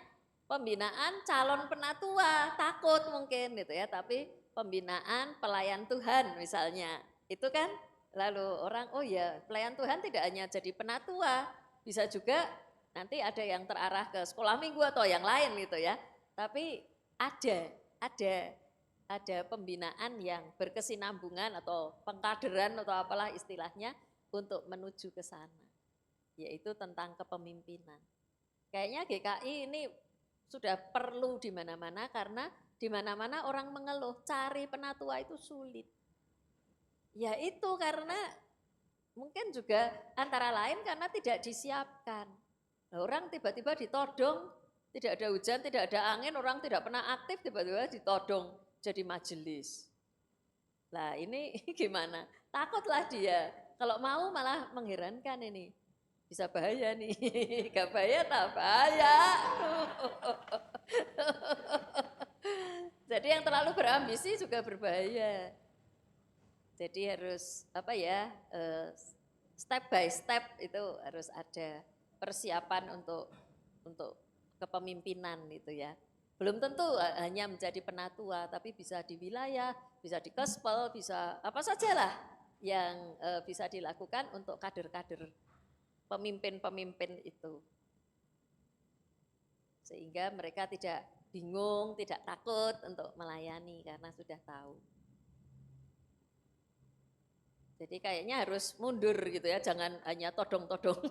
pembinaan calon penatua, takut mungkin gitu ya, tapi pembinaan pelayan Tuhan misalnya. Itu kan lalu orang, oh ya pelayan Tuhan tidak hanya jadi penatua, bisa juga nanti ada yang terarah ke sekolah minggu atau yang lain gitu ya. Tapi ada pembinaan yang berkesinambungan atau pengkaderan atau apalah istilahnya untuk menuju ke sana. Yaitu tentang kepemimpinan. Kayaknya GKI ini sudah perlu di mana-mana karena di mana-mana orang mengeluh cari penatua itu sulit. Ya itu karena mungkin juga antara lain karena tidak disiapkan. Orang tiba-tiba ditodong, tidak ada hujan, tidak ada angin, orang tidak pernah aktif tiba-tiba ditodong jadi majelis. Nah ini gimana? Takutlah dia. Kalau mau malah mengherankan ini. Bisa bahaya nih, gak bahaya tak bahaya. Jadi yang terlalu berambisi juga berbahaya. Jadi harus step by step itu harus ada persiapan untuk kepemimpinan itu ya. Belum tentu hanya menjadi penatua, tapi bisa di wilayah, bisa di Kespel, bisa apa sajalah yang bisa dilakukan untuk kader-kader pemimpin-pemimpin itu. Sehingga mereka tidak bingung, tidak takut untuk melayani karena sudah tahu. Jadi kayaknya harus mundur gitu ya, jangan hanya todong-todong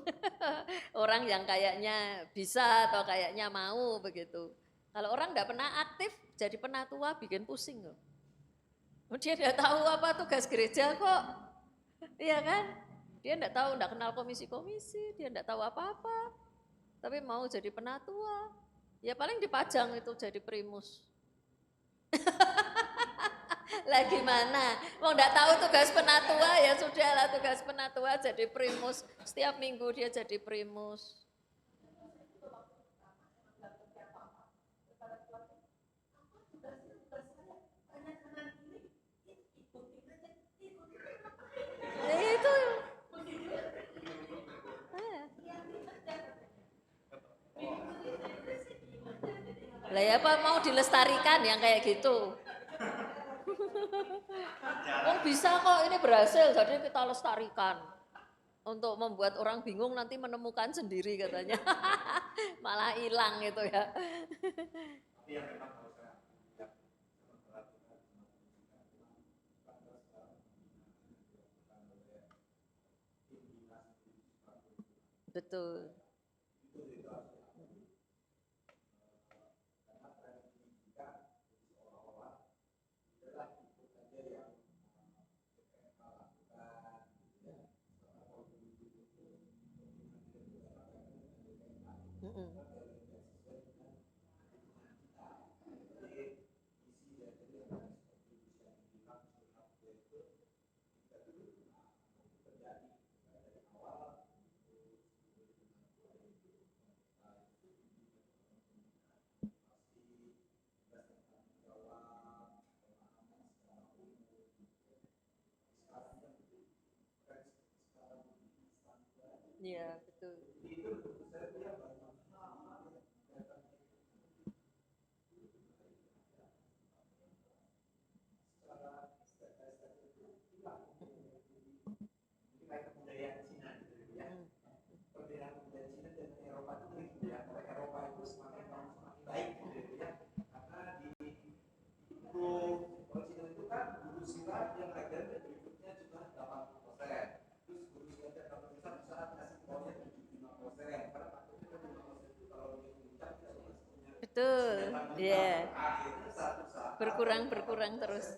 orang yang kayaknya bisa atau kayaknya mau begitu. Kalau orang enggak pernah aktif jadi penatua bikin pusing loh. Dia tidak tahu apa tugas gereja kok, iya kan? Dia enggak tahu, enggak kenal komisi-komisi, dia enggak tahu apa-apa. Tapi mau jadi penatua. Ya paling dipajang itu jadi primus. Lah gimana? Mau enggak tahu tugas penatua, ya sudahlah tugas penatua jadi primus. Setiap minggu dia jadi primus. Ya itu. Lah ya apa mau dilestarikan yang kayak gitu? Oh bisa kok, ini berhasil, jadi kita lestarikan. Untuk membuat orang bingung nanti menemukan sendiri katanya. Malah hilang itu ya. Betul. Mm-mm. Iya, betul. Betul, ya. Berkurang terus.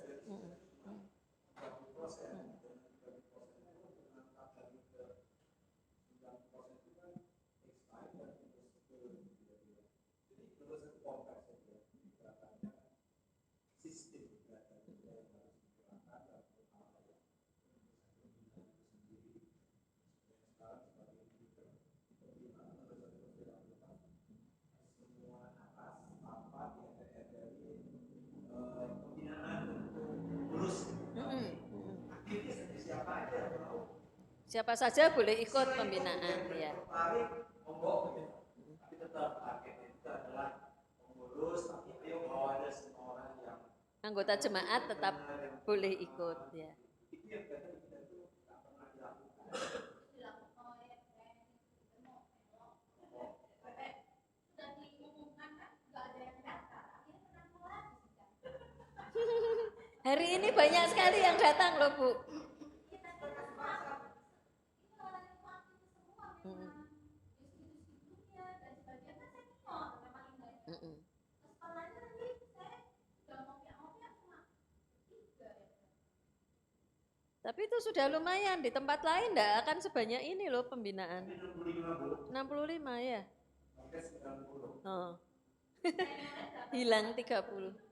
Siapa saja boleh ikut pembinaan, ya. Anggota jemaat tetap boleh ikut, ya. Hari ini banyak sekali yang datang loh, Bu. Tapi itu sudah lumayan, di tempat lain enggak akan sebanyak ini loh pembinaan. 65 ya. Oh. Hilang 30.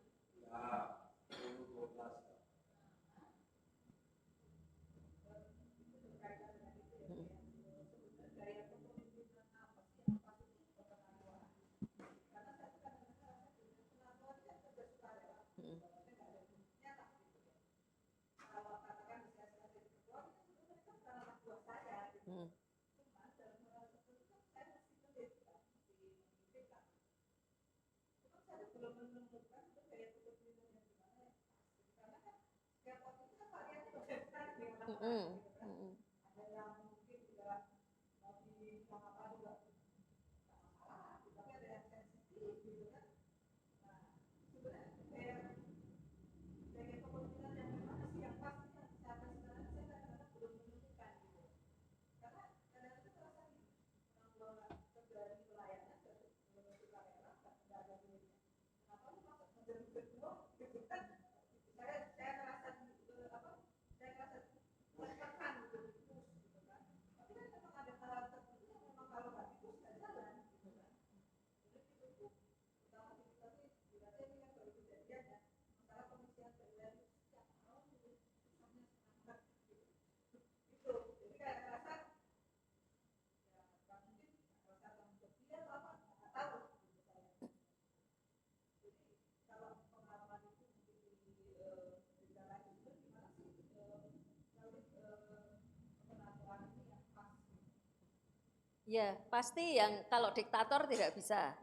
Ya, pasti yang kalau diktator tidak bisa.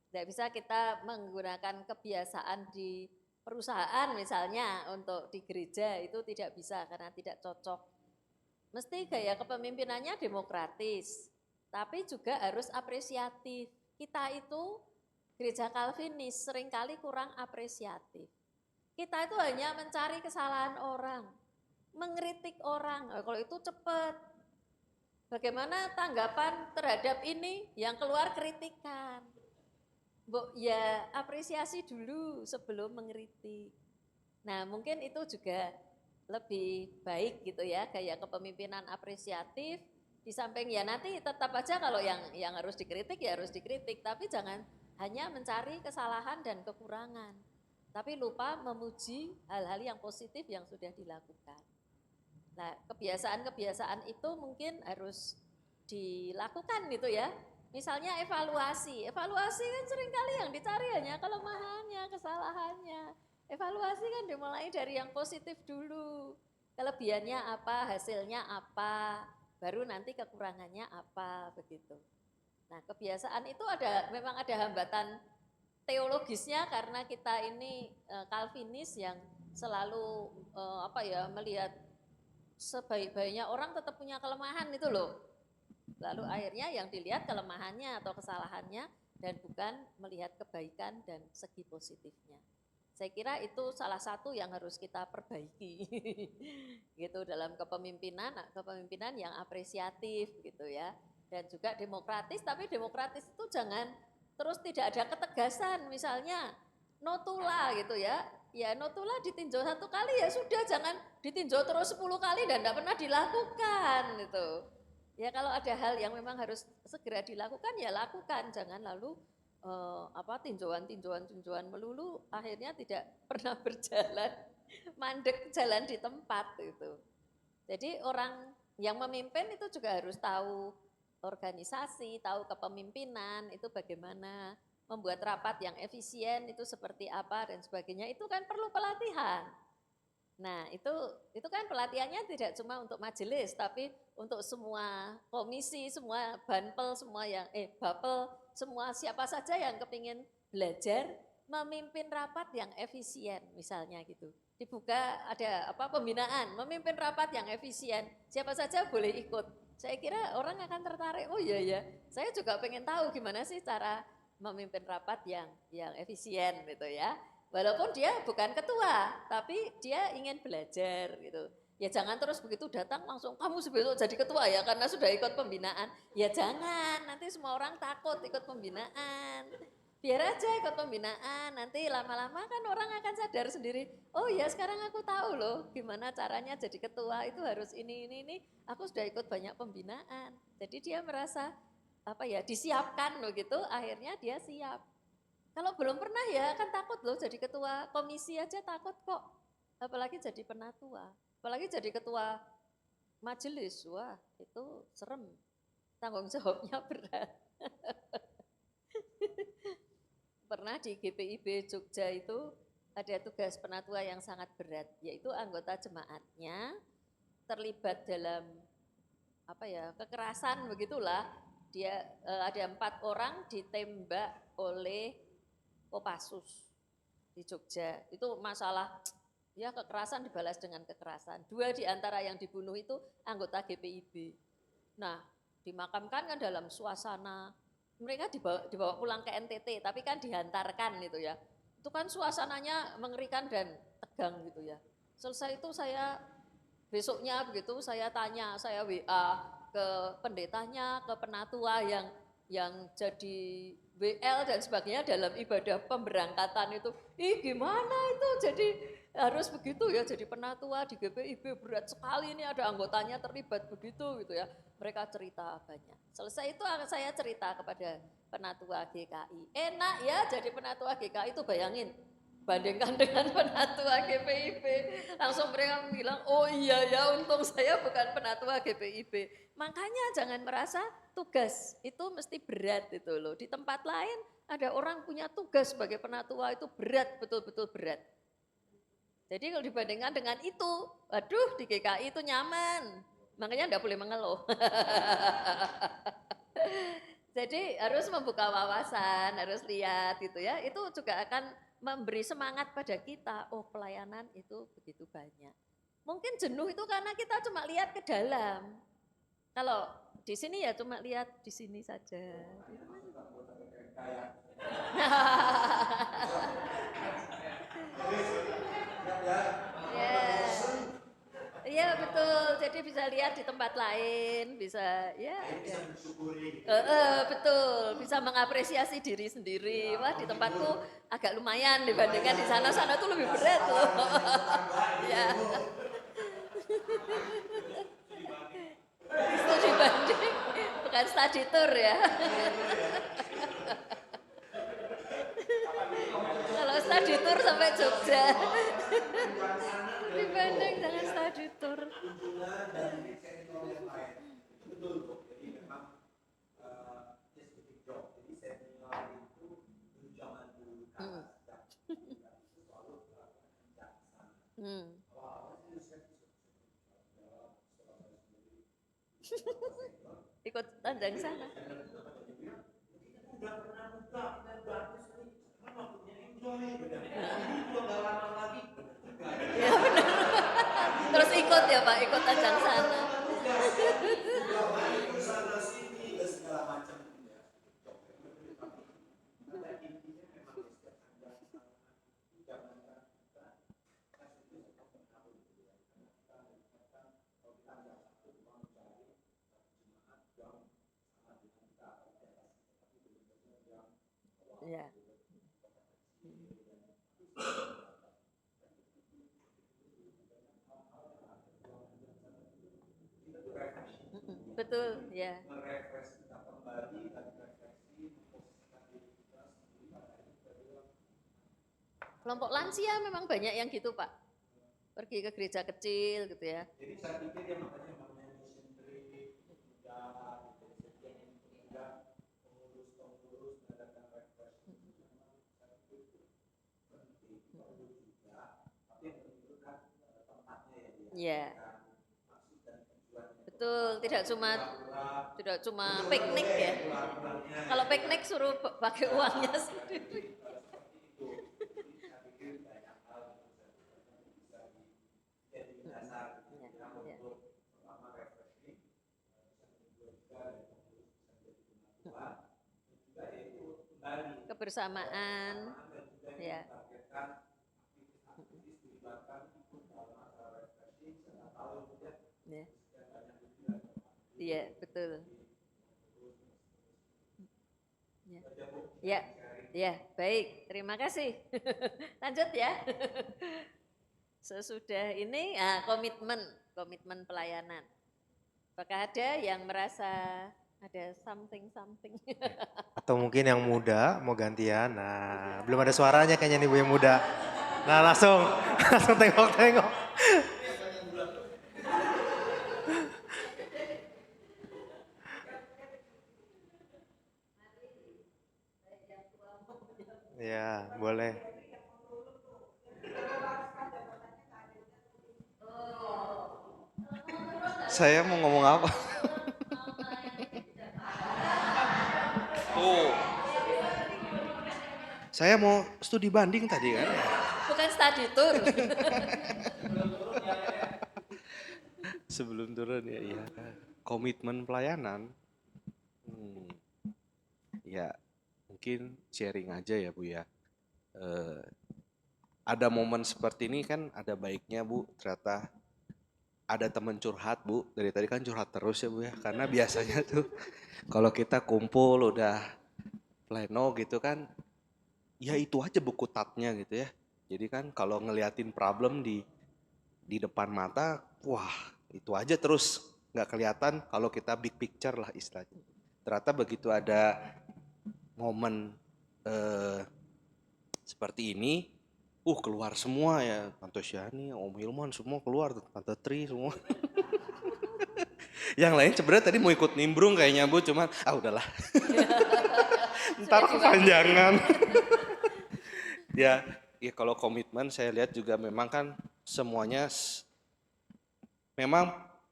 Tidak bisa kita menggunakan kebiasaan di perusahaan misalnya untuk di gereja itu tidak bisa karena tidak cocok. Mesti gaya kepemimpinannya demokratis, tapi juga harus apresiatif. Kita itu gereja Calvinis seringkali kurang apresiatif. Kita itu hanya mencari kesalahan orang, mengkritik orang. Nah, kalau itu cepat. Bagaimana tanggapan terhadap ini yang keluar kritikan? Ya apresiasi dulu sebelum mengkritik. Nah mungkin itu juga lebih baik gitu ya, gaya kepemimpinan apresiatif. Di samping ya nanti tetap aja kalau yang harus dikritik ya harus dikritik, tapi jangan hanya mencari kesalahan dan kekurangan, tapi lupa memuji hal-hal yang positif yang sudah dilakukan. Nah, kebiasaan-kebiasaan itu mungkin harus dilakukan gitu ya. Misalnya evaluasi. Evaluasi kan seringkali yang dicari hanya kelemahannya, kesalahannya. Evaluasi kan dimulai dari yang positif dulu. Kelebihannya apa, hasilnya apa, baru nanti kekurangannya apa, begitu. Nah, kebiasaan itu memang ada hambatan teologisnya karena kita ini Calvinis yang selalu melihat sebaik-baiknya orang tetap punya kelemahan itu loh. Lalu akhirnya yang dilihat kelemahannya atau kesalahannya dan bukan melihat kebaikan dan segi positifnya. Saya kira itu salah satu yang harus kita perbaiki gitu dalam kepemimpinan yang apresiatif gitu ya. Dan juga demokratis, tapi demokratis itu jangan terus tidak ada ketegasan, misalnya notula gitu ya. Ya notula ditinjau 1 kali ya sudah, jangan ditinjau terus 10 kali dan tidak pernah dilakukan gitu. Ya kalau ada hal yang memang harus segera dilakukan ya lakukan, jangan lalu tinjauan melulu akhirnya tidak pernah berjalan, mandek jalan di tempat itu. Jadi orang yang memimpin itu juga harus tahu organisasi, tahu kepemimpinan itu bagaimana, membuat rapat yang efisien itu seperti apa dan sebagainya, itu kan perlu pelatihan. Nah itu kan pelatihannya tidak cuma untuk majelis, tapi untuk semua komisi, semua banpel, bapel, semua siapa saja yang kepingin belajar memimpin rapat yang efisien misalnya gitu. Dibuka ada pembinaan, memimpin rapat yang efisien, siapa saja boleh ikut. Saya kira orang akan tertarik, oh iya ya, saya juga pengen tahu gimana sih cara memimpin rapat yang efisien gitu ya. Walaupun dia bukan ketua, tapi dia ingin belajar gitu. Ya jangan terus begitu datang langsung kamu besok jadi ketua ya karena sudah ikut pembinaan. Ya jangan, nanti semua orang takut ikut pembinaan. Biar aja ikut pembinaan, nanti lama-lama kan orang akan sadar sendiri, oh ya sekarang aku tahu loh gimana caranya jadi ketua itu harus ini, aku sudah ikut banyak pembinaan. Jadi dia merasa disiapkan loh gitu, akhirnya dia siap. Kalau belum pernah ya kan takut loh jadi ketua komisi aja takut kok, apalagi jadi penatua, apalagi jadi ketua majelis, wah itu serem, tanggung jawabnya berat. Pernah di GPIB Jogja itu ada tugas penatua yang sangat berat, yaitu anggota jemaatnya terlibat dalam kekerasan begitulah. Dia ada 4 orang ditembak oleh Kopassus di Jogja. Itu masalah ya kekerasan dibalas dengan kekerasan. 2 di antara yang dibunuh itu anggota GPIB. Nah, dimakamkan kan dalam suasana, mereka dibawa pulang ke NTT, tapi kan dihantarkan gitu ya. Itu kan suasananya mengerikan dan tegang gitu ya. Selesai itu saya besoknya begitu saya tanya, saya WA ke pendetanya, ke penatua yang jadi WL dan sebagainya dalam ibadah pemberangkatan itu. Gimana itu jadi harus begitu ya, jadi penatua di GPIB berat sekali, ini ada anggotanya terlibat begitu gitu ya. Mereka cerita banyak. Selesai itu saya cerita kepada penatua GKI. Enak ya jadi penatua GKI itu, bayangin. Bandingkan dengan penatua GPIB. Langsung mereka bilang, oh iya ya untung saya bukan penatua GPIB. Makanya jangan merasa tugas itu mesti berat itu loh. Di tempat lain ada orang punya tugas sebagai penatua itu berat, betul-betul berat. Jadi kalau dibandingkan dengan itu, waduh di GKI itu nyaman. Makanya enggak boleh mengeluh. Jadi harus membuka wawasan, harus lihat gitu ya. Itu juga akan memberi semangat pada kita. Oh, pelayanan itu begitu banyak. Mungkin jenuh itu karena kita cuma lihat ke dalam. Kalau di sini ya cuma lihat di sini saja. Ya. Iya betul, jadi bisa lihat di tempat lain, bisa ya. Betul, bisa mengapresiasi diri sendiri. Wah di tempatku agak lumayan dibandingkan di sana tuh lebih berat loh. Ya. Studi banding, bukan study tour ya. Kalau study tour sampai Jogja. Dibanding jangan study tour. Ikut tandang sana. Ya benar. Terus ikut ya Pak, ikut ajang sana. Ya. Betul, ya. Kelompok lansia memang banyak yang gitu Pak. Pergi ke gereja kecil gitu ya. Jadi saya pikir dia makanya namanya mission trip, pengurus, mengadakan refreshing. Iya. Betul, tidak cuma piknik ya. Kalau piknik suruh pakai uangnya sendiri. Kebersamaan, ya. Iya, betul. Ya, ya, baik. Terima kasih. Lanjut ya. Sesudah ini, komitmen pelayanan. Apakah ada yang merasa ada something? Atau mungkin yang muda mau gantian. Nah, belum ada suaranya kayaknya nih Bu yang muda. Nah, langsung tengok. Ya, boleh. Saya mau ngomong apa? Oh. Saya mau studi banding tadi kan. Bukan study tour. Sebelum turun ya, iya. Komitmen pelayanan. Ya, mungkin sharing aja ya Bu ya. Ada momen seperti ini kan ada baiknya Bu, ternyata ada teman curhat Bu, dari tadi kan curhat terus ya Bu ya, karena biasanya tuh kalau kita kumpul udah pleno gitu kan, ya itu aja buku tatnya gitu ya. Jadi kan kalau ngeliatin problem di depan mata, wah itu aja terus nggak kelihatan kalau kita big picture lah istilahnya. Ternyata begitu ada momen seperti ini, keluar semua ya, Tante Syani, Om Hilman semua keluar, Tante Tri semua. Yang lain sebenarnya tadi mau ikut nimbrung kayaknya Bu, cuman udahlah. Ntar kepanjangan. Ya kalau komitmen saya lihat juga memang kan semuanya memang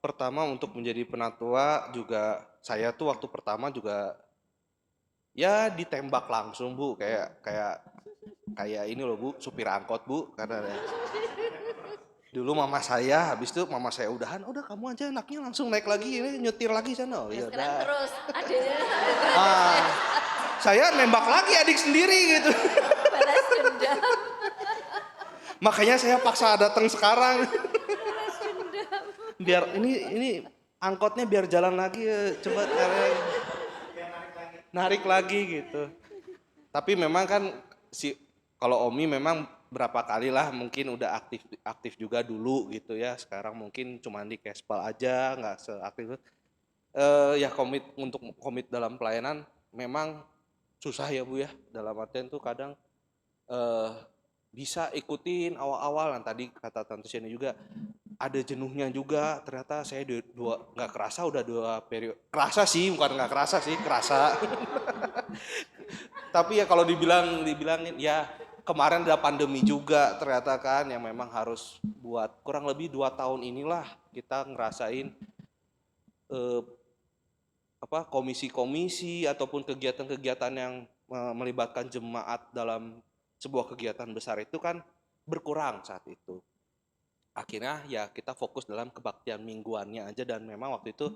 pertama untuk menjadi penatua juga saya tuh waktu pertama juga ya ditembak langsung Bu, kayak ini loh Bu, supir angkot Bu, karena dulu mama saya, habis itu mama saya udah kamu aja anaknya langsung naik lagi, ini nyetir lagi sana. Oh, ya Sekarang udah. terus adanya Ah, saya nembak lagi adik sendiri gitu. balas dendam. Makanya saya paksa datang sekarang. Biar ini angkotnya biar jalan lagi ya, coba narik lagi gitu. Tapi memang kan kalau Omi memang berapa kali lah mungkin udah aktif juga dulu gitu ya. Sekarang mungkin cuma di Kespal aja, nggak seaktif. Ya komit dalam pelayanan memang susah ya Bu ya. Dalam artian tuh kadang bisa ikutin awal-awal, tadi kata Tante Sheni juga ada jenuhnya juga. Ternyata saya nggak kerasa udah 2 periode, kerasa sih, bukan nggak kerasa sih, kerasa. Tapi ya kalau dibilangin ya kemarin ada pandemi juga ternyata kan, yang memang harus buat kurang lebih 2 tahun inilah kita ngerasain komisi-komisi ataupun kegiatan-kegiatan yang melibatkan jemaat dalam sebuah kegiatan besar itu kan berkurang saat itu. Akhirnya ya kita fokus dalam kebaktian mingguannya aja, dan memang waktu itu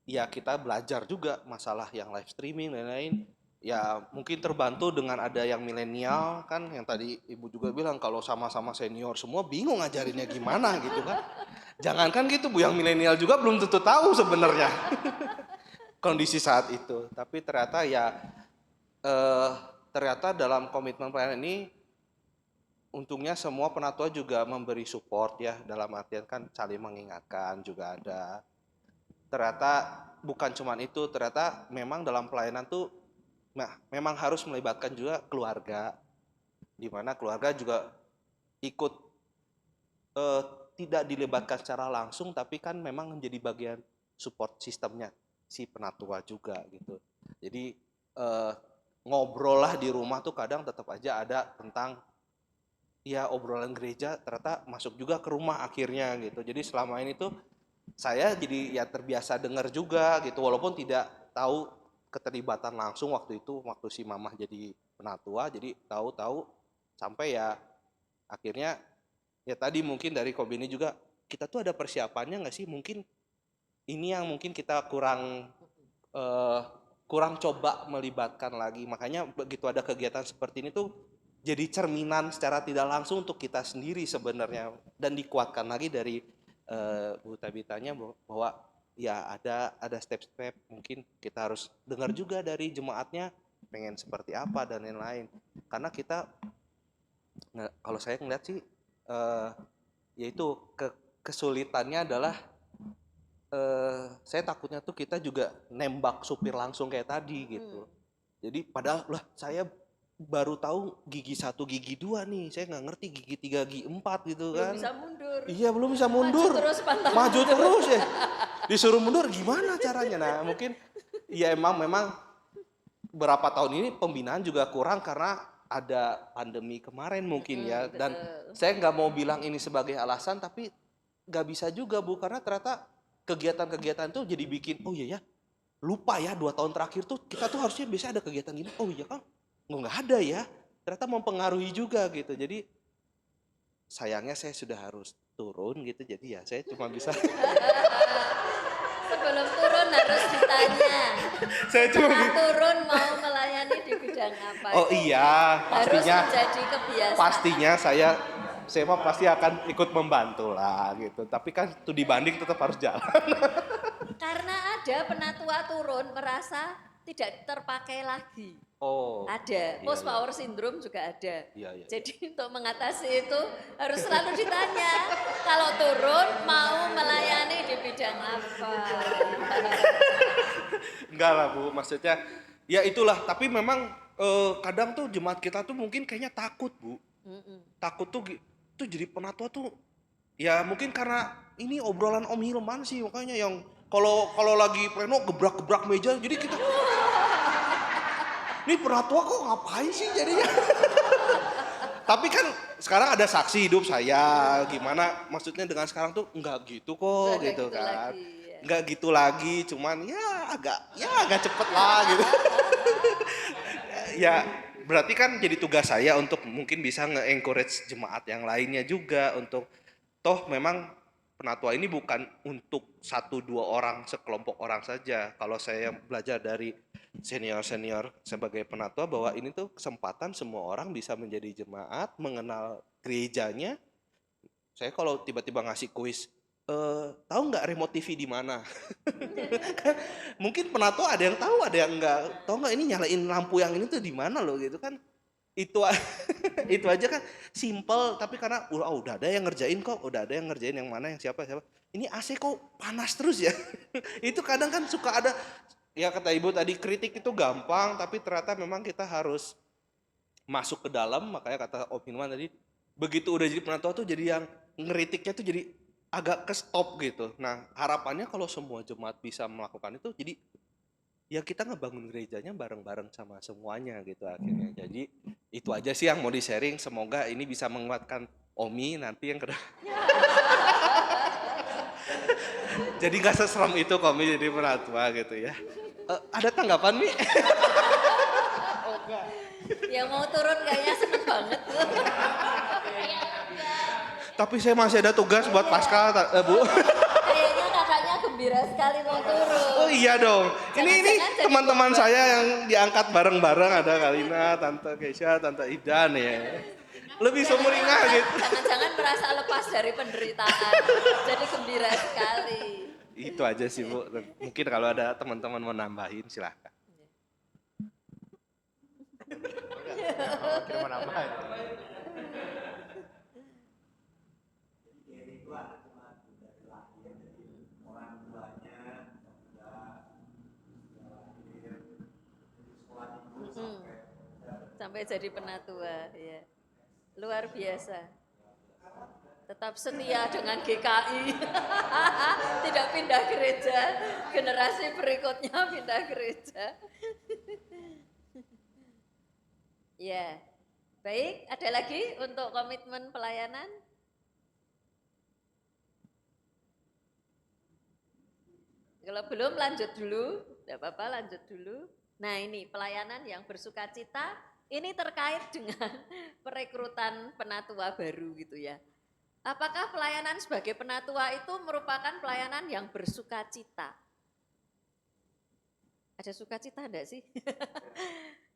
ya kita belajar juga masalah yang live streaming dan lain-lain. Ya mungkin terbantu dengan ada yang milenial kan, yang tadi Ibu juga bilang kalau sama-sama senior semua bingung ngajarinnya gimana gitu kan. Jangankan gitu Bu, yang milenial juga belum tentu tahu sebenarnya kondisi saat itu. Tapi ternyata ya ternyata dalam komitmen pelayanan ini untungnya semua penatua juga memberi support ya, dalam artian kan saling mengingatkan juga ada. Ternyata bukan cuman itu, ternyata memang dalam pelayanan tuh memang harus melibatkan juga keluarga, di mana keluarga juga ikut tidak dilibatkan secara langsung, tapi kan memang menjadi bagian support sistemnya si penatua juga gitu. Jadi ngobrol lah di rumah tuh kadang tetap aja ada tentang ya obrolan gereja, ternyata masuk juga ke rumah akhirnya gitu. Jadi selama ini tuh saya jadi ya terbiasa dengar juga gitu, walaupun tidak tahu keterlibatan langsung waktu itu, waktu si mamah jadi penatua, jadi tahu-tahu sampai ya akhirnya ya tadi mungkin dari Kobi ini juga kita tuh ada persiapannya nggak sih, mungkin ini yang mungkin kita kurang coba melibatkan lagi. Makanya begitu ada kegiatan seperti ini tuh jadi cerminan secara tidak langsung untuk kita sendiri sebenarnya, dan dikuatkan lagi dari Bu Tabitanya bahwa ya ada step-step mungkin kita harus dengar juga dari jemaatnya pengen seperti apa dan lain-lain. Karena kita kalau saya ngeliat sih yaitu kesulitannya adalah saya takutnya tuh kita juga nembak supir langsung kayak tadi gitu. Jadi padahal lah saya baru tahu gigi 1, gigi 2 nih, saya nggak ngerti gigi 3, gigi 4 gitu kan. Belum bisa mundur. Iya belum bisa mundur. Maju terus ya. Disuruh mundur gimana caranya? Nah mungkin ya memang berapa tahun ini pembinaan juga kurang karena ada pandemi kemarin mungkin ya. Dan saya nggak mau bilang ini sebagai alasan, tapi nggak bisa juga Bu, karena ternyata kegiatan-kegiatan tuh jadi bikin, oh iya ya, lupa ya 2 tahun terakhir tuh kita tuh harusnya biasa ada kegiatan gini, oh iya kan nggak ada ya, ternyata mempengaruhi juga gitu. Jadi sayangnya saya sudah harus turun gitu, jadi ya saya cuma bisa Sebelum turun harus ditanya. saya cuma Setelah turun mau melayani di bidang apa? oh iya pastinya Harus menjadi kebiasaan. pastinya saya mah pasti akan ikut membantu lah gitu, tapi kan itu dibanding tetap harus jalan. Karena ada penatua turun merasa tidak terpakai lagi. Oh Ada, iya, post iya. power syndrome juga ada. Iya. Jadi untuk mengatasi itu harus selalu ditanya, kalau turun mau melayani di bidang apa? Enggak lah Bu, maksudnya ya itulah, tapi memang kadang tuh jemaat kita tuh mungkin kayaknya takut Bu. Takut tuh jadi penatua tuh ya mungkin karena ini obrolan Om Hilman sih, makanya yang kalau lagi pleno gebrak-gebrak meja, jadi kita ini penatua kok ngapain sih jadinya. Tapi kan sekarang ada saksi hidup saya, gimana maksudnya dengan sekarang tuh enggak gitu kok Nggak gitu gitu kan. lagi, ya. Enggak gitu lagi, cuman agak cepet lah gitu. Ya berarti kan jadi tugas saya untuk mungkin bisa nge-encourage jemaat yang lainnya juga untuk toh memang penatua ini bukan untuk 1-2 orang, sekelompok orang saja. Kalau saya belajar dari senior-senior sebagai penatua bahwa ini tuh kesempatan semua orang bisa menjadi jemaat, mengenal gerejanya. Saya kalau tiba-tiba ngasih kuis, tahu nggak remote TV di mana? Mungkin penatua ada yang tahu, ada yang enggak. Tahu nggak ini nyalain lampu yang ini tuh di mana loh gitu kan? Itu itu aja kan simple, tapi karena udah ada yang ngerjain kok, udah ada yang ngerjain yang mana, yang siapa. Ini AC kok panas terus ya. Itu kadang kan suka ada, ya kata ibu tadi kritik itu gampang, tapi ternyata memang kita harus masuk ke dalam. Makanya kata Om Hilman tadi, begitu udah jadi penatua tuh jadi yang ngeritiknya tuh jadi agak ke stop gitu. Nah harapannya kalau semua jemaat bisa melakukan itu, jadi ya kita ngebangun gerejanya bareng-bareng sama semuanya gitu akhirnya. Jadi itu aja sih yang mau di-sharing. Semoga ini bisa menguatkan Omi nanti yang kedua. Jadi gak seseram itu Omi jadi penatua gitu ya. Ada tanggapan Mi? Yang mau turun kayaknya seneng banget tuh. Tapi saya masih ada tugas buat Pascal, Bu. Kayaknya kakaknya gembira sekali mau turun. Oh iya dong. Ini Jangan-jangan jadi teman-teman korban. saya yang diangkat bareng-bareng, ada Kalina, Tante Keisha, Tante Idan ya. Lebih sumringah gitu. Jangan-jangan merasa lepas dari penderitaan. Jadi gembira sekali. Itu aja sih Bu. Mungkin kalau ada teman-teman mau nambahin silahkan. Sampai jadi penatua, ya. Luar biasa. Tetap setia dengan GKI. Tidak pindah gereja. Generasi berikutnya pindah gereja. Ya. Baik, ada lagi untuk komitmen pelayanan? Kalau belum lanjut dulu, tidak apa-apa lanjut dulu. Nah ini pelayanan yang bersuka cita, ini terkait dengan perekrutan penatua baru gitu ya. Apakah pelayanan sebagai penatua itu merupakan pelayanan yang bersuka cita? Ada sukacita enggak sih?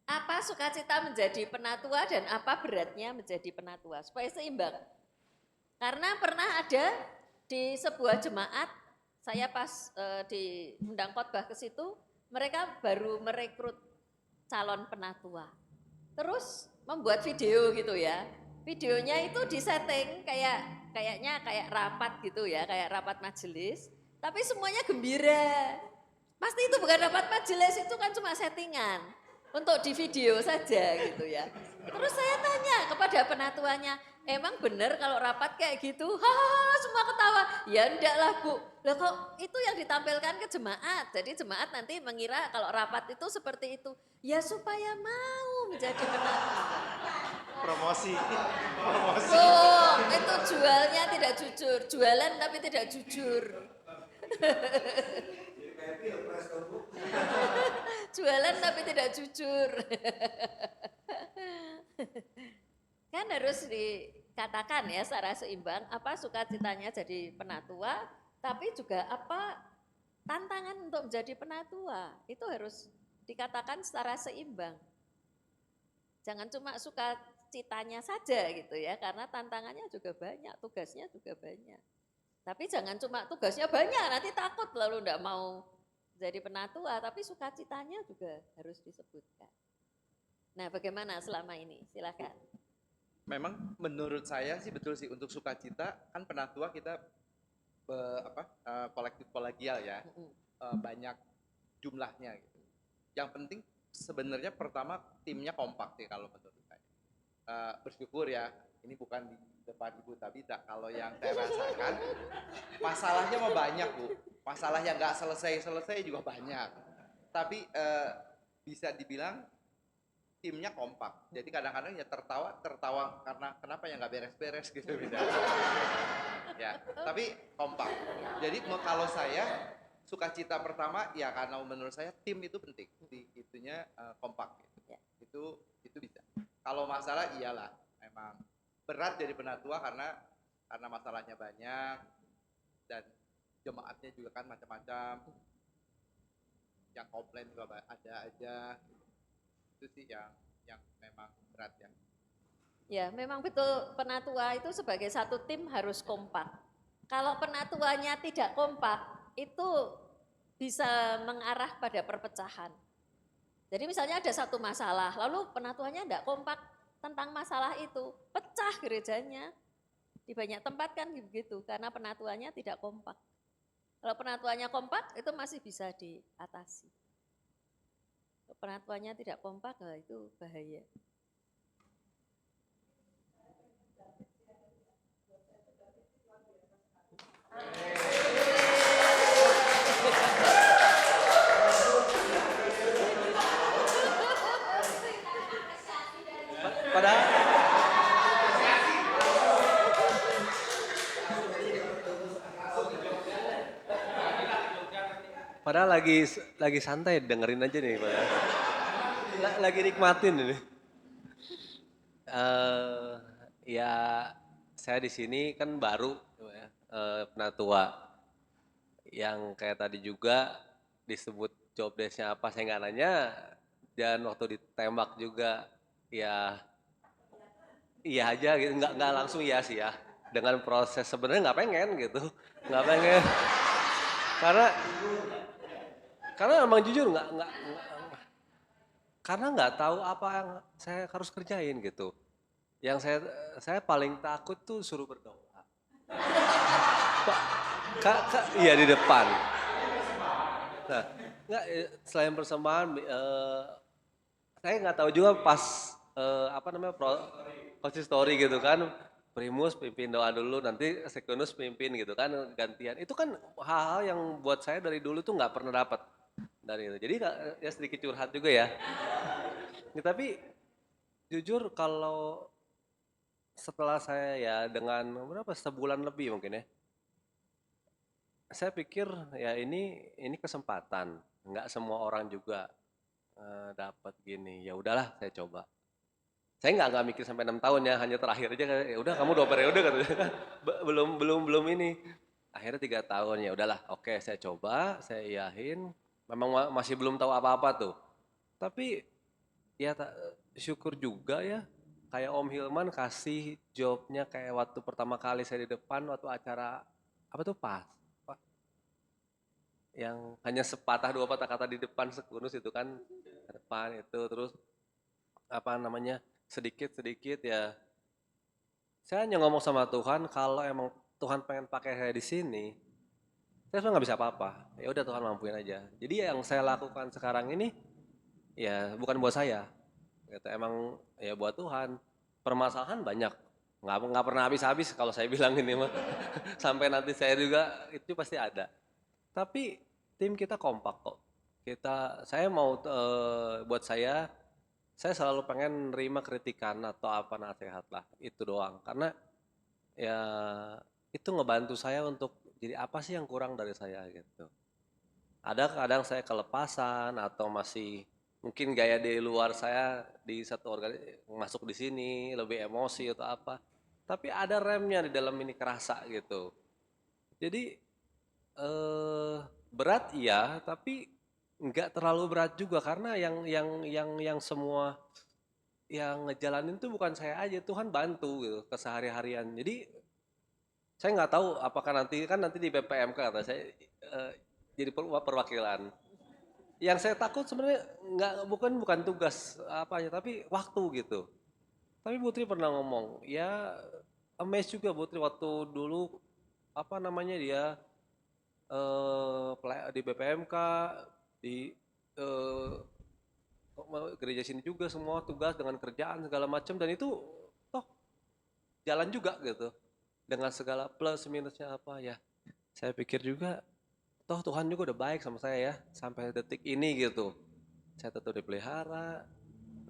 Apa sukacita menjadi penatua dan apa beratnya menjadi penatua? Supaya seimbang. Karena pernah ada di sebuah jemaat, saya pas diundang khotbah ke situ, mereka baru merekrut calon penatua. Terus membuat video gitu ya. Videonya itu disetting kayaknya kayak rapat gitu ya, kayak rapat majelis. Tapi semuanya gembira. Pasti itu bukan rapat majelis, itu kan cuma settingan. Untuk di video saja gitu ya. Terus saya tanya kepada penatuanya, emang benar kalau rapat kayak gitu? Hahaha, semua ketawa. Ya enggak lah Bu, lah kok itu yang ditampilkan ke jemaat. Jadi jemaat nanti mengira kalau rapat itu seperti itu. Ya supaya mau menjadi penatua. Promosi. Oh, itu jualnya tidak jujur. Jualan tapi tidak jujur. Jualan tapi tidak jujur. Kan harus dikatakan ya secara seimbang apa sukacitanya jadi penatua, tapi juga apa tantangan untuk menjadi penatua. Itu harus dikatakan secara seimbang. Jangan cuma sukacitanya saja gitu ya, karena tantangannya juga banyak, tugasnya juga banyak. Tapi jangan cuma tugasnya banyak, nanti takut lalu enggak mau jadi penatua, tapi sukacitanya juga harus disebutkan. Nah, bagaimana selama ini? Silakan. Memang menurut saya sih betul sih untuk sukacita kan penatua kita kolektif kolegial ya, banyak jumlahnya gitu. Yang penting sebenarnya pertama timnya kompak sih kalau menurut saya. Bersyukur ya, ini bukan di depan Ibu Tabita, kalau yang saya rasakan masalahnya mah banyak Bu, masalah yang nggak selesai juga banyak, tapi bisa dibilang timnya kompak. Jadi kadang-kadang ya tertawa karena kenapa ya nggak beres-beres gitu beda. Ya, tapi kompak. Jadi kalau saya sukacita pertama ya karena menurut saya tim itu penting. Itunya kompak gitu. Ya. Itu bisa. Kalau masalah iyalah memang berat jadi penatua karena masalahnya banyak dan jemaatnya juga kan macam-macam. Yang komplain juga ada aja. Itu sih yang memang berat ya. Ya, memang betul penatua itu sebagai satu tim harus kompak. Kalau penatuanya tidak kompak, itu bisa mengarah pada perpecahan. Jadi misalnya ada satu masalah, lalu penatuanya tidak kompak tentang masalah itu, pecah gerejanya. Di banyak tempat kan begitu, karena penatuanya tidak kompak. Kalau penatuanya kompak, itu masih bisa diatasi. Kalau penatuanya tidak kompak, itu bahaya. Padahal lagi santai dengerin aja nih, padahal. Lagi nikmatin ini. Ya saya di sini kan baru ya, penatua. Yang kayak tadi juga disebut job desk-nya apa saya nggak nanya, dan waktu ditembak juga ya iya aja gitu, nggak langsung iya sih ya. Dengan proses sebenarnya nggak pengen gitu, nggak pengen. Karena emang jujur karena nggak tahu apa yang saya harus kerjain gitu. Yang saya paling takut tuh suruh berdoa. Iya di depan. Nah, selain persembahan, saya nggak tahu juga pas konsistori gitu kan. Primus pimpin doa dulu, nanti Sekundus pimpin gitu kan, gantian. Itu kan hal-hal yang buat saya dari dulu tuh nggak pernah dapat dari itu. Jadi ya sedikit curhat juga ya. Ya, tapi jujur kalau setelah saya ya dengan sebulan lebih mungkin ya, saya pikir ya ini kesempatan. Nggak semua orang juga dapat gini. Ya udahlah saya coba. Saya nggak mikir sampai 6 tahun ya, hanya terakhir aja ya udah kamu 2 periode katanya kan. Belum ini. Akhirnya 3 tahun ya udahlah, oke saya coba, saya iyahin. Memang masih belum tahu apa-apa tuh. Tapi ya syukur juga ya, kayak Om Hilman kasih jobnya kayak waktu pertama kali saya di depan waktu acara apa tuh Pak? Yang hanya sepatah dua patah kata di depan Sekundus itu kan depan itu terus sedikit ya. Saya hanya ngomong sama Tuhan kalau emang Tuhan pengen pakai saya di sini, saya sebenarnya nggak bisa apa-apa. Ya udah Tuhan mampuin aja. Jadi yang saya lakukan sekarang ini ya bukan buat saya. Gitu. Emang ya buat Tuhan. Permasalahan banyak. Nggak pernah habis-habis kalau saya bilang ini mah. Sampai nanti saya juga itu pasti ada. Tapi tim kita kompak kok. Saya mau buat saya selalu pengen nerima kritikan atau apa nasihat lah, itu doang. Karena ya itu ngebantu saya untuk jadi apa sih yang kurang dari saya gitu. Ada kadang saya kelepasan atau masih mungkin gaya di luar saya di satu masuk di sini lebih emosi atau apa. Tapi ada remnya di dalam ini kerasa gitu. Jadi berat iya, tapi nggak terlalu berat juga karena yang semua yang ngejalanin tuh bukan saya aja, Tuhan bantu gitu kesehari-harian. Jadi saya nggak tahu apakah nanti di BPMK kata saya jadi perwakilan. Yang saya takut sebenarnya bukan tugas apanya, tapi waktu gitu. Tapi Putri pernah ngomong, ya amazed juga Putri waktu dulu dia di BPMK di gereja sini juga semua tugas dengan kerjaan segala macam dan itu toh jalan juga gitu dengan segala plus minusnya apa ya. Saya pikir juga toh Tuhan juga udah baik sama saya ya sampai detik ini gitu. Saya tetap dipelihara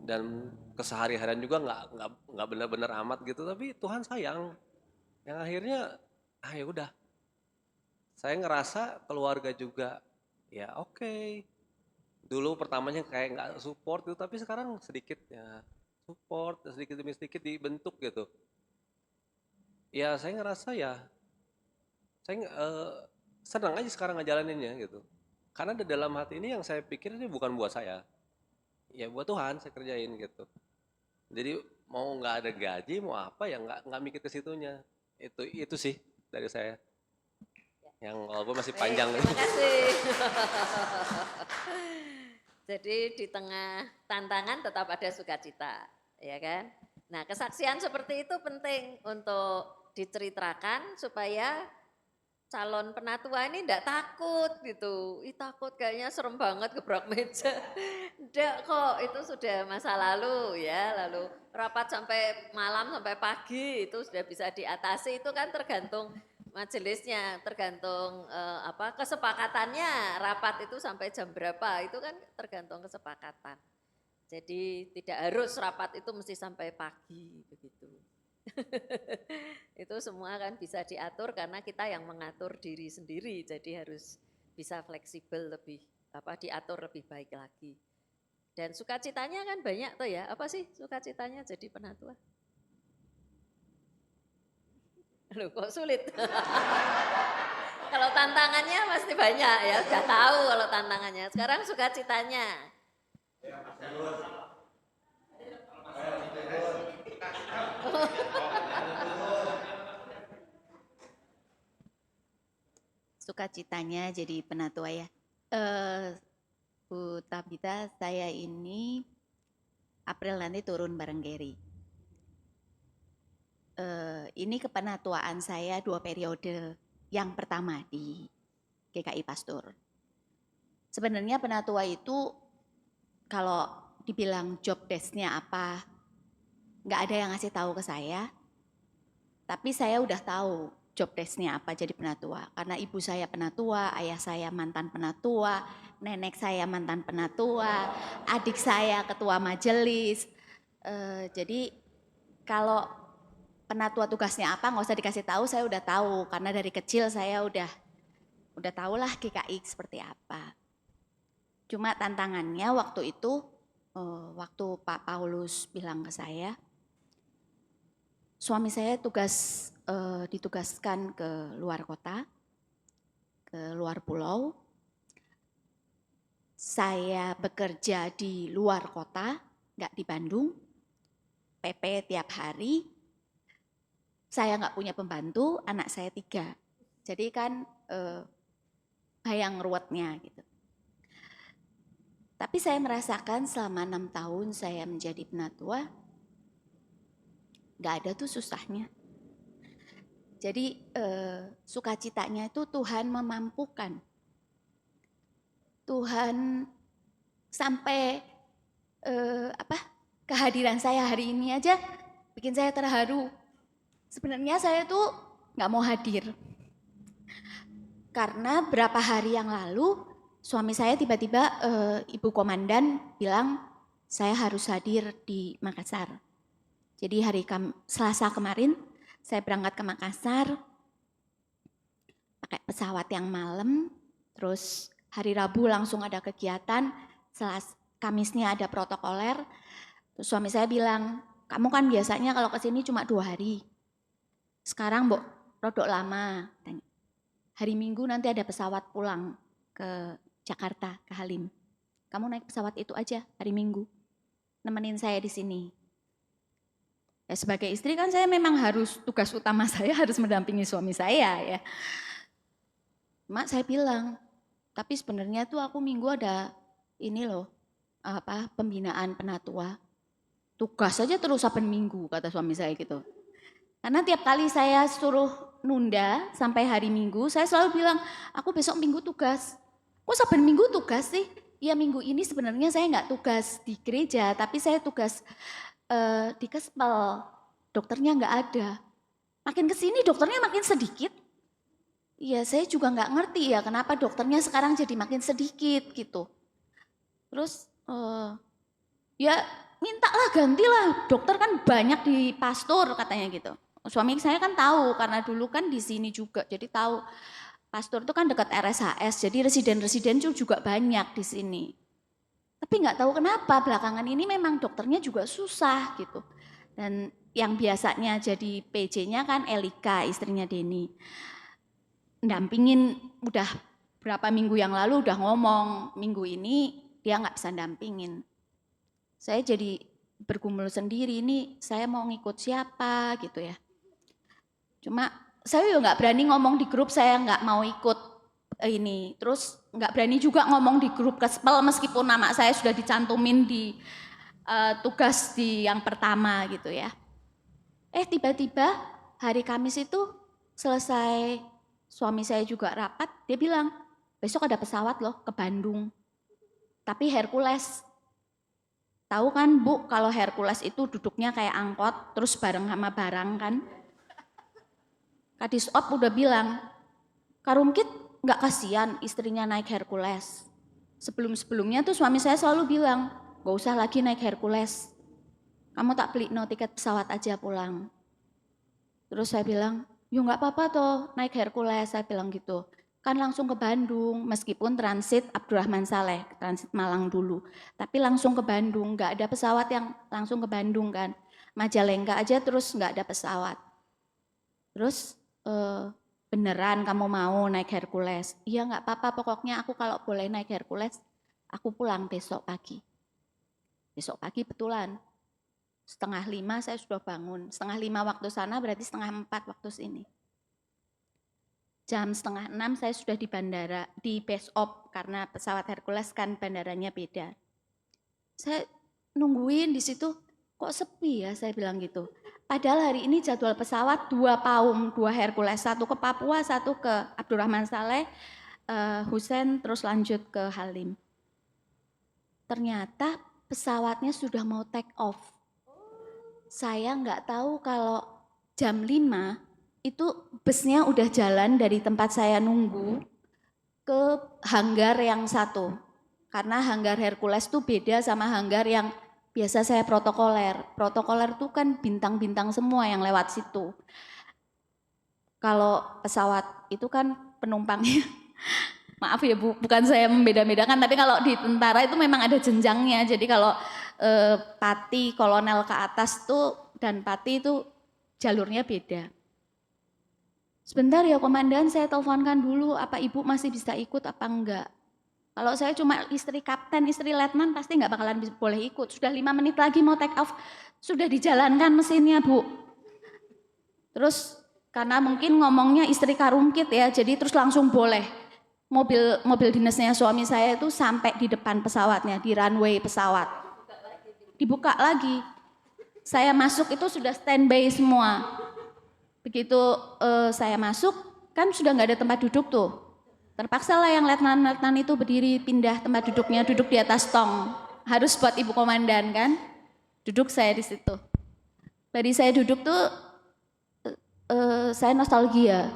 dan kesehari-harian juga nggak benar-benar amat gitu, tapi Tuhan sayang. Yang akhirnya ya udah. Saya ngerasa keluarga juga ya oke. Dulu pertamanya kayak nggak support gitu, tapi sekarang sedikit ya support, sedikit demi sedikit dibentuk gitu. Ya saya ngerasa ya saya senang aja sekarang ngejalaninnya gitu. Karena di dalam hati ini yang saya pikir ini bukan buat saya, ya buat Tuhan saya kerjain gitu. Jadi mau nggak ada gaji mau apa ya nggak mikir ke situnya. Itu sih dari saya. Yang walaupun masih panjang. Terima kasih. Jadi di tengah tantangan tetap ada sukacita, ya kan? Nah, kesaksian seperti itu penting untuk diceritakan supaya calon penatua ini enggak takut gitu. Ih takut kayaknya serem banget gebrak meja. Enggak kok, itu sudah masa lalu ya. Lalu rapat sampai malam sampai pagi itu sudah bisa diatasi. Itu kan tergantung majelisnya, tergantung kesepakatannya. Rapat itu sampai jam berapa itu kan tergantung kesepakatan. Jadi tidak harus rapat itu mesti sampai pagi begitu. Itu semua kan bisa diatur karena kita yang mengatur diri sendiri, jadi harus bisa fleksibel lebih diatur lebih baik lagi. Dan sukacitanya kan banyak tuh ya. Apa sih sukacitanya jadi penatua? Loh kok sulit? Kalau tantangannya pasti banyak ya, udah tahu kalau tantangannya. Sekarang sukacitanya. Sukacitanya jadi penatua ya. Bu Tabita, saya ini April nanti turun bareng Gary. Ini kepenatuaan saya 2 periode. Yang pertama di GKI Pastur. Sebenarnya penatua itu kalau dibilang job desk-nya apa, nggak ada yang ngasih tahu ke saya. Tapi saya udah tahu job desk-nya apa jadi penatua. Karena ibu saya penatua, ayah saya mantan penatua, nenek saya mantan penatua, adik saya ketua majelis. Jadi kalau penatua tugasnya apa nggak usah dikasih tahu, saya udah tahu. Karena dari kecil saya udah tahu lah GKI seperti apa. Cuma tantangannya waktu itu, waktu Pak Paulus bilang ke saya, suami saya ditugaskan ke luar kota, ke luar pulau. Saya bekerja di luar kota, nggak di Bandung, PP tiap hari. Saya nggak punya pembantu, anak saya 3. Jadi kan bayang ruwetnya gitu. Tapi saya merasakan selama 6 tahun saya menjadi penatua, gak ada tuh susahnya. Jadi sukacitanya itu Tuhan memampukan. Tuhan sampai kehadiran saya hari ini aja bikin saya terharu. Sebenarnya saya tuh gak mau hadir. Karena berapa hari yang lalu suami saya tiba-tiba Ibu Komandan bilang saya harus hadir di Makassar. Jadi hari Selasa kemarin saya berangkat ke Makassar pakai pesawat yang malam, terus hari Rabu langsung ada kegiatan, Kamisnya ada protokoler. Terus suami saya bilang, kamu kan biasanya kalau kesini cuma 2 hari, sekarang mbok rodok lama. Hari Minggu nanti ada pesawat pulang ke Jakarta, ke Halim. Kamu naik pesawat itu aja hari Minggu, nemenin saya di sini. Ya, sebagai istri kan saya memang harus, tugas utama saya harus mendampingi suami saya ya. Mak saya bilang, tapi sebenarnya tuh aku Minggu ada ini loh, pembinaan penatua. Tugas saja terus saben Minggu kata suami saya gitu. Karena tiap kali saya suruh nunda sampai hari Minggu, saya selalu bilang, aku besok Minggu tugas. Kok saben Minggu tugas sih? Ya Minggu ini sebenarnya saya nggak tugas di gereja, tapi saya tugas di Kespel. Dokternya nggak ada. Makin kesini dokternya makin sedikit. Ya saya juga nggak ngerti ya kenapa dokternya sekarang jadi makin sedikit gitu. Terus ya mintalah gantilah, dokter kan banyak di Pasteur katanya gitu. Suami saya kan tahu karena dulu kan di sini juga, jadi tahu Pasteur itu kan dekat RSHS, jadi residen-residen juga banyak di sini. Tapi nggak tahu kenapa belakangan ini memang dokternya juga susah gitu. Dan yang biasanya jadi PJ-nya kan Elika, istrinya Denny. Dampingin udah berapa minggu yang lalu udah ngomong, minggu ini dia nggak bisa dampingin. Saya jadi bergumul sendiri, ini saya mau ngikut siapa gitu ya. Cuma saya juga nggak berani ngomong di grup saya nggak mau ikut ini. Terus nggak berani juga ngomong di grup Kespel meskipun nama saya sudah dicantumin di tugas di yang pertama gitu ya. Tiba-tiba hari Kamis itu selesai suami saya juga rapat, dia bilang besok ada pesawat loh ke Bandung. Tapi Hercules. Tahu kan Bu kalau Hercules itu duduknya kayak angkot terus bareng sama barang kan. Kadis Op udah bilang, Karumkit nggak kasihan istrinya naik Hercules. Sebelum-sebelumnya tuh suami saya selalu bilang, gak usah lagi naik Hercules. Kamu tak beli tiket pesawat aja pulang. Terus saya bilang, ya nggak apa-apa toh naik Hercules, saya bilang gitu. Kan langsung ke Bandung, meskipun transit Abdurrahman Saleh, transit Malang dulu. Tapi langsung ke Bandung, nggak ada pesawat yang langsung ke Bandung kan. Majalengka aja terus nggak ada pesawat. Terus beneran kamu mau naik Hercules? Iya nggak apa-apa, pokoknya aku kalau boleh naik Hercules, aku pulang besok pagi. Besok pagi betulan, 4:30 saya sudah bangun. 4:30 waktu sana berarti 3:30 waktu sini. Jam 5:30 saya sudah di bandara, di base op karena pesawat Hercules kan bandaranya beda. Saya nungguin di situ, kok sepi ya saya bilang gitu. Padahal hari ini jadwal pesawat 2 Paung, 2 Hercules, 1 ke Papua, 1 ke Abdurrahman Saleh, Husein, terus lanjut ke Halim. Ternyata pesawatnya sudah mau take off. Saya nggak tahu kalau jam 5 itu busnya udah jalan dari tempat saya nunggu ke hanggar yang 1. Karena hanggar Hercules itu beda sama hanggar yang biasa saya protokoler. Protokoler itu kan bintang-bintang semua yang lewat situ. Kalau pesawat itu kan penumpangnya, maaf ya Bu, bukan saya membeda-bedakan, tapi kalau di tentara itu memang ada jenjangnya. Jadi kalau pati, kolonel ke atas tuh dan pati itu jalurnya beda. Sebentar ya komandan, saya teleponkan dulu apa ibu masih bisa ikut apa enggak. Kalau saya cuma istri kapten, istri letnan pasti enggak bakalan boleh ikut. Sudah 5 menit lagi mau take off, sudah dijalankan mesinnya Bu. Terus karena mungkin ngomongnya istri Karumkit ya, jadi terus langsung boleh. Mobil dinasnya suami saya itu sampai di depan pesawatnya, di runway pesawat. Dibuka lagi. Saya masuk itu sudah standby semua. Begitu saya masuk, kan sudah nggak ada tempat duduk tuh. Terpaksa lah yang letnan-letnan itu berdiri pindah tempat duduknya, duduk di atas tong. Harus buat ibu komandan kan. Duduk saya di situ. Dari saya duduk tuh, saya nostalgia.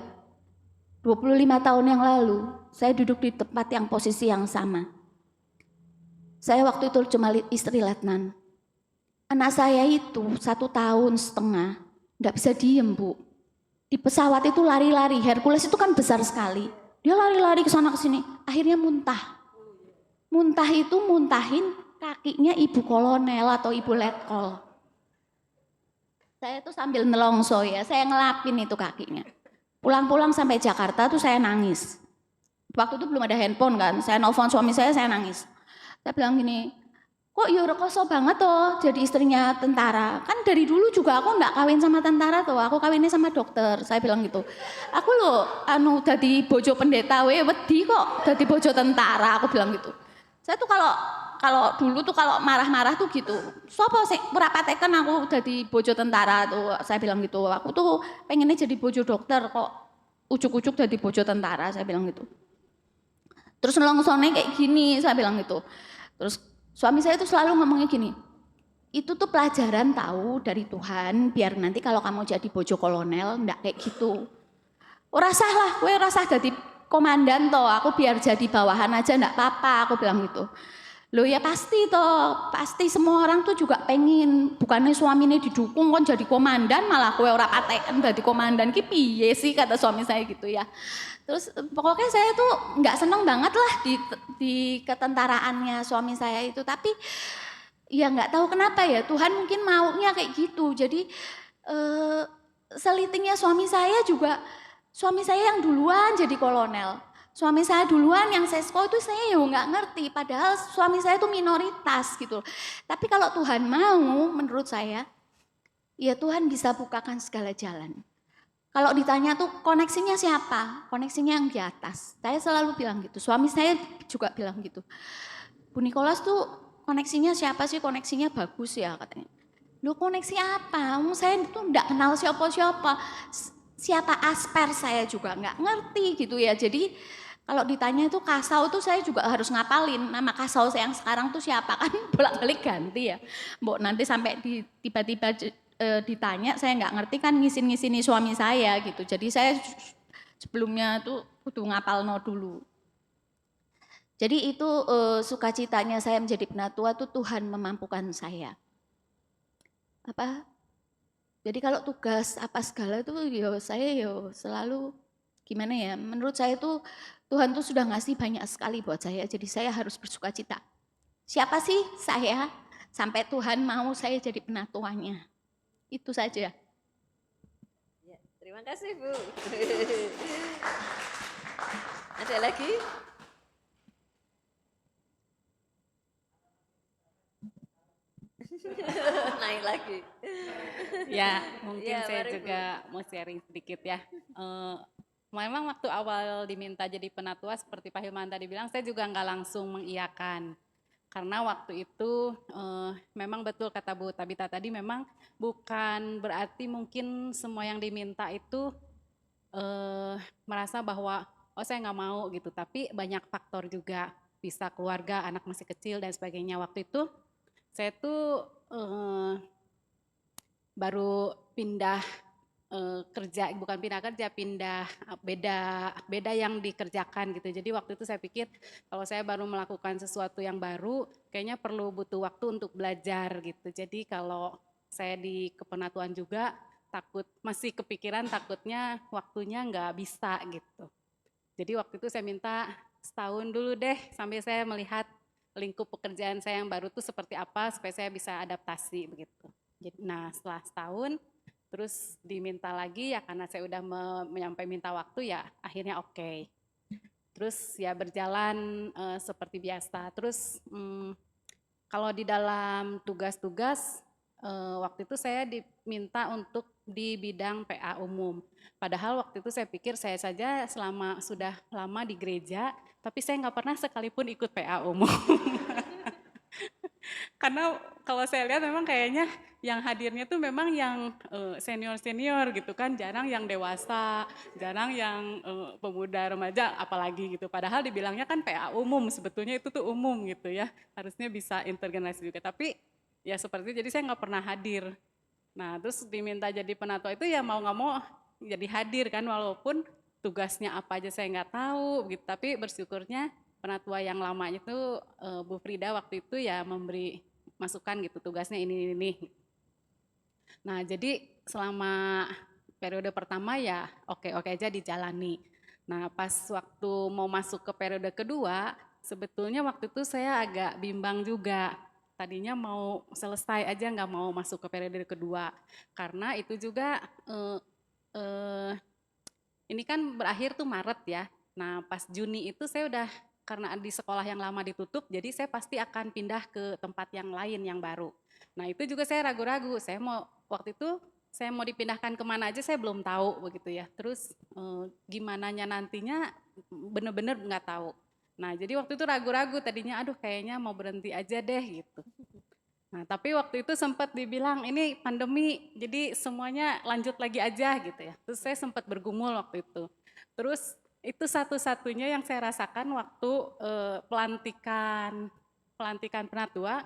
25 tahun yang lalu, saya duduk di tempat yang posisi yang sama. Saya waktu itu cuma istri letnan. Anak saya itu 1,5 tahun, nggak bisa diem Bu. Di pesawat itu lari-lari, Hercules itu kan besar sekali. Dia lari-lari ke sana ke sini, akhirnya muntah. Muntah itu muntahin kakinya ibu kolonel atau ibu letkol. Saya tuh sambil nelongso ya, saya ngelapin itu kakinya. Pulang-pulang sampai Jakarta tuh saya nangis. Waktu itu belum ada handphone kan, saya nelfon suami saya nangis. Saya bilang gini, kok ya rekoso banget toh jadi istrinya tentara. Kan dari dulu juga aku enggak kawin sama tentara toh, aku kawinnya sama dokter. Saya bilang gitu. Aku loh dadi bojo pendeta wedi kok dadi bojo tentara, aku bilang gitu. Saya tuh kalau dulu tuh kalau marah-marah tuh gitu. Sopo sih merapatkan aku dadi bojo tentara tuh, saya bilang gitu. Aku tuh pengennya jadi bojo dokter kok ujuk-ujuk dadi bojo tentara, saya bilang gitu. Terus longsone kayak gini, saya bilang gitu. Terus suami saya itu selalu ngomongnya gini, itu tuh pelajaran tahu dari Tuhan, biar nanti kalau kamu jadi bojo kolonel, enggak kayak gitu. Rasah lah, gue rasah jadi komandan toh, aku biar jadi bawahan aja enggak apa-apa, aku bilang gitu. Loh ya pasti toh, pasti semua orang tuh juga pengen, bukannya suaminya didukung kan jadi komandan, malah kowe ora paten jadi komandan ki piye sih, kata suami saya gitu ya. Terus pokoknya saya tuh nggak seneng banget lah di ketentaraannya suami saya itu, tapi ya nggak tahu kenapa ya, Tuhan mungkin maunya kayak gitu. Jadi selitingnya suami saya juga, suami saya yang duluan jadi kolonel. Suami saya duluan yang sesko itu saya ya nggak ngerti, padahal suami saya itu minoritas gitu. Tapi kalau Tuhan mau, menurut saya, ya Tuhan bisa bukakan segala jalan. Kalau ditanya tuh koneksinya siapa? Koneksinya yang di atas. Saya selalu bilang gitu, suami saya juga bilang gitu. Bu Nicholas tuh koneksinya siapa sih? Koneksinya bagus ya katanya. Loh koneksi apa? Saya tuh enggak kenal siapa-siapa. Siapa Asper saya juga nggak ngerti gitu ya. Jadi kalau ditanya itu Kasau tuh saya juga harus ngapalin nama Kasau saya yang sekarang tuh siapa, kan bolak-balik ganti ya. Mbok nanti sampai tiba-tiba ditanya saya nggak ngerti kan ngisin-ngisini suami saya gitu. Jadi saya sebelumnya tuh kudu ngapalno dulu. Jadi itu sukacitanya saya menjadi penatua tuh Tuhan memampukan saya. Jadi kalau tugas apa segala itu ya saya ya selalu gimana ya, menurut saya tuh Tuhan tuh sudah ngasih banyak sekali buat saya, jadi saya harus bersukacita. Siapa sih saya sampai Tuhan mau saya jadi penatuanya? Itu saja. Ya, terima kasih Bu. Ada lagi? Naik lagi. Ya, mungkin Ya, saya mari, Bu. juga mau sharing sedikit ya. Memang waktu awal diminta jadi penatua seperti Pak Hilman tadi bilang, saya juga nggak langsung mengiyakan. Karena waktu itu memang betul kata Bu Tabita tadi, memang bukan berarti mungkin semua yang diminta itu merasa bahwa oh saya nggak mau gitu. Tapi banyak faktor juga, bisa keluarga, anak masih kecil dan sebagainya. Waktu itu saya tuh baru pindah kerja, bukan pindah kerja, pindah beda yang dikerjakan gitu. Jadi waktu itu saya pikir kalau saya baru melakukan sesuatu yang baru, kayaknya perlu butuh waktu untuk belajar gitu. Jadi kalau saya di kepenatuan juga takut, masih kepikiran takutnya waktunya nggak bisa gitu. Jadi waktu itu saya minta setahun dulu deh sampai saya melihat lingkup pekerjaan saya yang baru tuh seperti apa supaya saya bisa adaptasi begitu. Nah setelah setahun terus diminta lagi ya karena saya udah menyampai minta waktu ya akhirnya oke. Terus ya berjalan seperti biasa. Terus kalau di dalam tugas-tugas waktu itu saya diminta untuk di bidang PA umum. Padahal waktu itu saya pikir saya saja sudah lama di gereja, tapi saya nggak pernah sekalipun ikut PA umum. Karena kalau saya lihat memang kayaknya yang hadirnya tuh memang yang senior-senior gitu kan, jarang yang dewasa, jarang yang pemuda remaja apalagi gitu. Padahal dibilangnya kan PA umum, sebetulnya itu tuh umum gitu ya, harusnya bisa intergenerasi juga. Tapi ya seperti itu, jadi saya nggak pernah hadir. Nah terus diminta jadi penatua itu ya mau nggak mau jadi hadir kan, walaupun tugasnya apa aja saya nggak tahu gitu. Tapi bersyukurnya penatua yang lamanya itu Bu Frida waktu itu ya memberi masukan gitu, tugasnya ini. Nah jadi selama periode pertama ya oke-oke aja dijalani. Nah pas waktu mau masuk ke periode kedua, sebetulnya waktu itu saya agak bimbang juga. Tadinya mau selesai aja nggak mau masuk ke periode kedua. Karena itu juga ini kan berakhir tuh Maret ya. Nah pas Juni itu saya udah, karena di sekolah yang lama ditutup, jadi saya pasti akan pindah ke tempat yang lain yang baru. Nah itu juga saya ragu-ragu, waktu itu saya mau dipindahkan kemana aja saya belum tahu begitu ya. Terus gimananya nantinya bener-bener nggak tahu. Nah jadi waktu itu ragu-ragu tadinya, aduh kayaknya mau berhenti aja deh gitu. Nah tapi waktu itu sempat dibilang ini pandemi jadi semuanya lanjut lagi aja gitu ya. Terus saya sempat bergumul waktu itu. Terus itu satu-satunya yang saya rasakan waktu pelantikan penatua.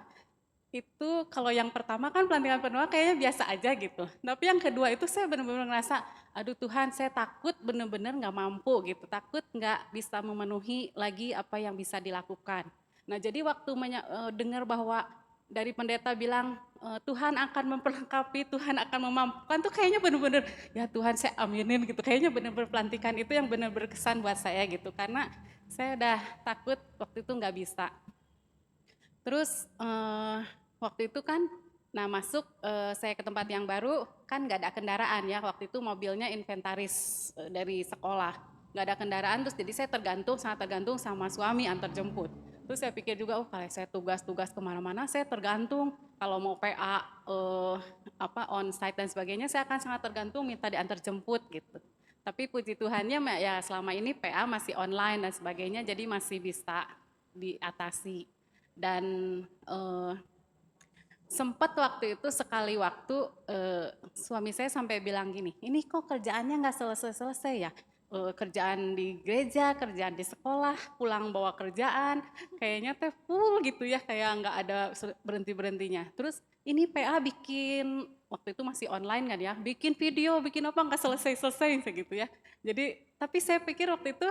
Itu kalau yang pertama kan pelantikan penatua kayaknya biasa aja gitu. Tapi yang kedua itu saya benar-benar ngerasa, aduh Tuhan saya takut benar-benar nggak mampu gitu. Takut nggak bisa memenuhi lagi apa yang bisa dilakukan. Nah jadi waktu dengar bahwa dari pendeta bilang Tuhan akan memperlengkapi, Tuhan akan memampukan tuh kayaknya bener-bener ya Tuhan saya aminin gitu. Kayaknya bener-bener pelantikan itu yang bener-bener berkesan buat saya gitu. Karena saya udah takut waktu itu nggak bisa. Terus waktu itu kan, nah masuk saya ke tempat yang baru kan nggak ada kendaraan ya. Waktu itu mobilnya inventaris dari sekolah, nggak ada kendaraan. Terus jadi saya sangat tergantung sama suami antar jemput. Terus saya pikir juga, oh kalau saya tugas-tugas kemana-mana saya tergantung. Kalau mau PA on site dan sebagainya, saya akan sangat tergantung minta diantar jemput gitu. Tapi puji Tuhannya ya selama ini PA masih online dan sebagainya, jadi masih bisa diatasi. Dan sempat waktu itu sekali waktu suami saya sampai bilang gini, ini kok kerjaannya nggak selesai-selesai ya? Kerjaan di gereja, kerjaan di sekolah, pulang bawa kerjaan, kayaknya teh full gitu ya, kayak nggak ada berhenti-berhentinya. Terus ini PA bikin, waktu itu masih online kan ya, bikin video, bikin apa nggak selesai-selesai gitu ya. Jadi, tapi saya pikir waktu itu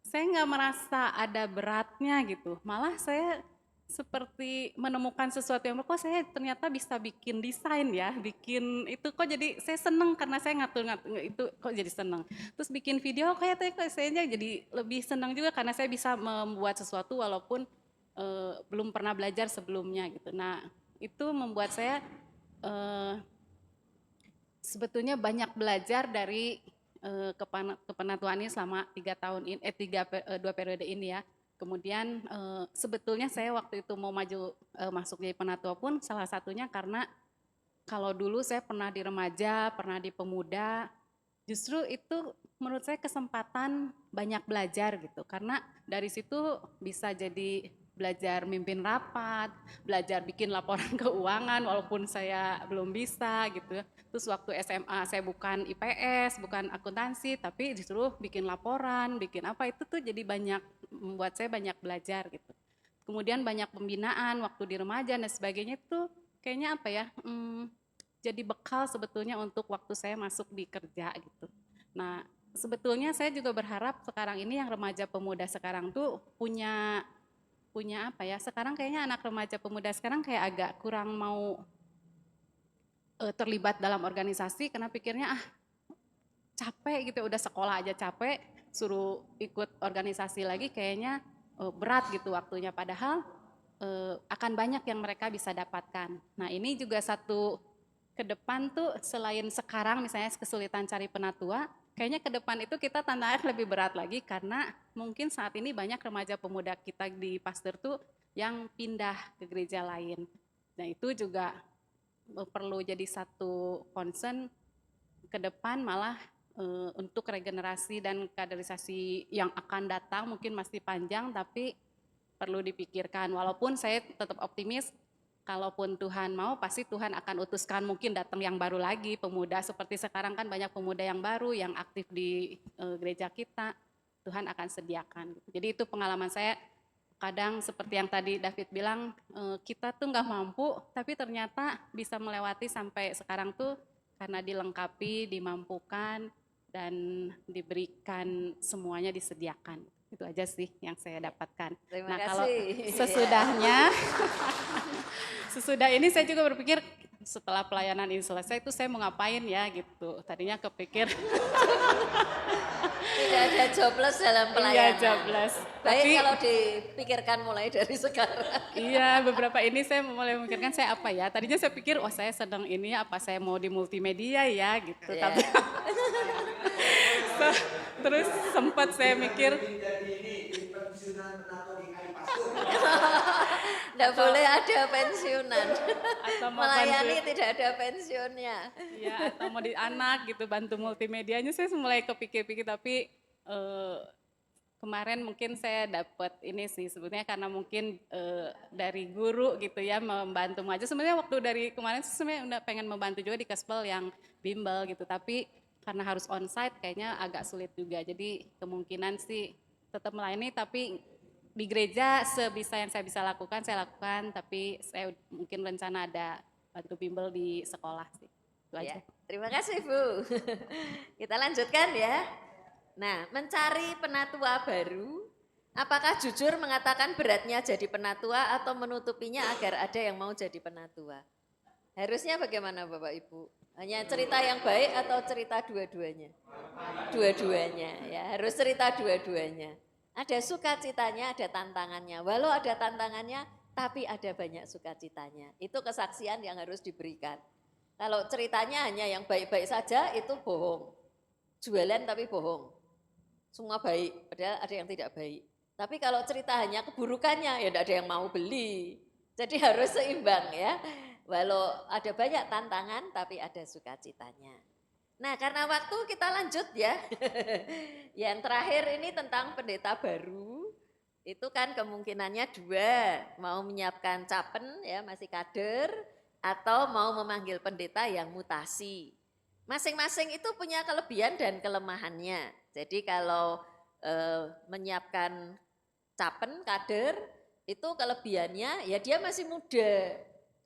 saya nggak merasa ada beratnya gitu, malah saya seperti menemukan sesuatu yang kok saya ternyata bisa bikin desain ya, bikin itu kok jadi saya seneng karena saya ngatur itu kok jadi seneng. Terus bikin video kayaknya kok saya jadi lebih seneng juga karena saya bisa membuat sesuatu walaupun belum pernah belajar sebelumnya gitu. Nah itu membuat saya sebetulnya banyak belajar dari kepenatuan ini selama 3 tahun ini, 2 periode ini ya. Kemudian sebetulnya saya waktu itu mau maju masuk jadi penatua pun salah satunya karena kalau dulu saya pernah di remaja, pernah di pemuda, justru itu menurut saya kesempatan banyak belajar gitu. Karena dari situ bisa jadi belajar mimpin rapat, belajar bikin laporan keuangan walaupun saya belum bisa gitu. Terus waktu SMA saya bukan IPS, bukan akuntansi, tapi disuruh bikin laporan, bikin apa itu tuh jadi banyak, membuat saya banyak belajar gitu. Kemudian banyak pembinaan waktu di remaja dan sebagainya itu kayaknya apa ya, jadi bekal sebetulnya untuk waktu saya masuk di kerja gitu. Nah sebetulnya saya juga berharap sekarang ini yang remaja pemuda sekarang tuh punya apa ya, sekarang kayaknya anak remaja pemuda sekarang kayak agak kurang mau terlibat dalam organisasi karena pikirnya capek gitu, udah sekolah aja capek, suruh ikut organisasi lagi kayaknya berat gitu waktunya, padahal akan banyak yang mereka bisa dapatkan. Nah ini juga satu ke depan tuh selain sekarang misalnya kesulitan cari penatua, kayaknya ke depan itu kita tantangannya lebih berat lagi karena mungkin saat ini banyak remaja pemuda kita di Pasteur tuh yang pindah ke gereja lain. Nah itu juga perlu jadi satu concern ke depan malah untuk regenerasi dan kaderisasi yang akan datang mungkin masih panjang tapi perlu dipikirkan. Walaupun saya tetap optimis kalaupun Tuhan mau pasti Tuhan akan utuskan mungkin datang yang baru lagi, pemuda seperti sekarang kan banyak pemuda yang baru yang aktif di gereja kita, Tuhan akan sediakan. Jadi itu pengalaman saya, kadang seperti yang tadi David bilang, kita tuh nggak mampu tapi ternyata bisa melewati sampai sekarang tuh karena dilengkapi, dimampukan, dan diberikan semuanya disediakan. Itu aja sih yang saya dapatkan. Terima nah kasih. kalau sesudahnya, sesudah ini saya juga berpikir setelah pelayanan ini selesai itu saya mau ngapain ya gitu. Tadinya kepikir Tidak ada jobless dalam iya pelayanan. jobless. Baik Tapi kalau dipikirkan mulai dari sekarang. iya beberapa ini saya mulai memikirkan saya apa ya. Tadinya saya pikir oh saya sedang ini apa saya mau di multimedia ya gitu. Iya. Tapi terus sempat saya mikir Nggak boleh ada pensiunan. atau mau Melayani bantu tidak ada pensiunnya. ya atau mau di anak gitu bantu multimedianya saya mulai kepikir-pikir tapi kemarin mungkin saya dapat ini sih sebetulnya karena mungkin dari guru gitu ya membantu maju. Sebenarnya waktu dari kemarin sebenarnya udah pengen membantu juga di Kespel yang bimbel gitu tapi karena harus onsite kayaknya agak sulit juga. Jadi kemungkinan sih tetap melayani tapi di gereja sebisa yang saya bisa lakukan saya lakukan tapi saya mungkin rencana ada bantu bimbel di sekolah sih. Itu aja. Ya, terima kasih Bu. Kita lanjutkan ya. Nah, mencari penatua baru Apakah jujur mengatakan beratnya jadi penatua atau menutupinya agar ada yang mau jadi penatua? Harusnya bagaimana Bapak Ibu? Hanya cerita yang baik atau cerita dua-duanya? Dua-duanya ya, harus cerita dua-duanya. Ada sukacitanya, ada tantangannya. Walau ada tantangannya, tapi ada banyak sukacitanya. Itu kesaksian yang harus diberikan. Kalau ceritanya hanya yang baik-baik saja, itu bohong. Jualan tapi bohong. Semua baik, padahal ada yang tidak baik. Tapi kalau cerita hanya keburukannya, ya tidak ada yang mau beli. Jadi harus seimbang ya. Walau ada banyak tantangan, tapi ada sukacitanya. Nah, karena waktu kita lanjut ya. Yang terakhir ini tentang pendeta baru. Itu kan kemungkinannya dua, mau menyiapkan capen ya masih kader, atau mau memanggil pendeta yang mutasi. Masing-masing itu punya kelebihan dan kelemahannya. Jadi kalau menyiapkan capen kader itu kelebihannya ya dia masih muda.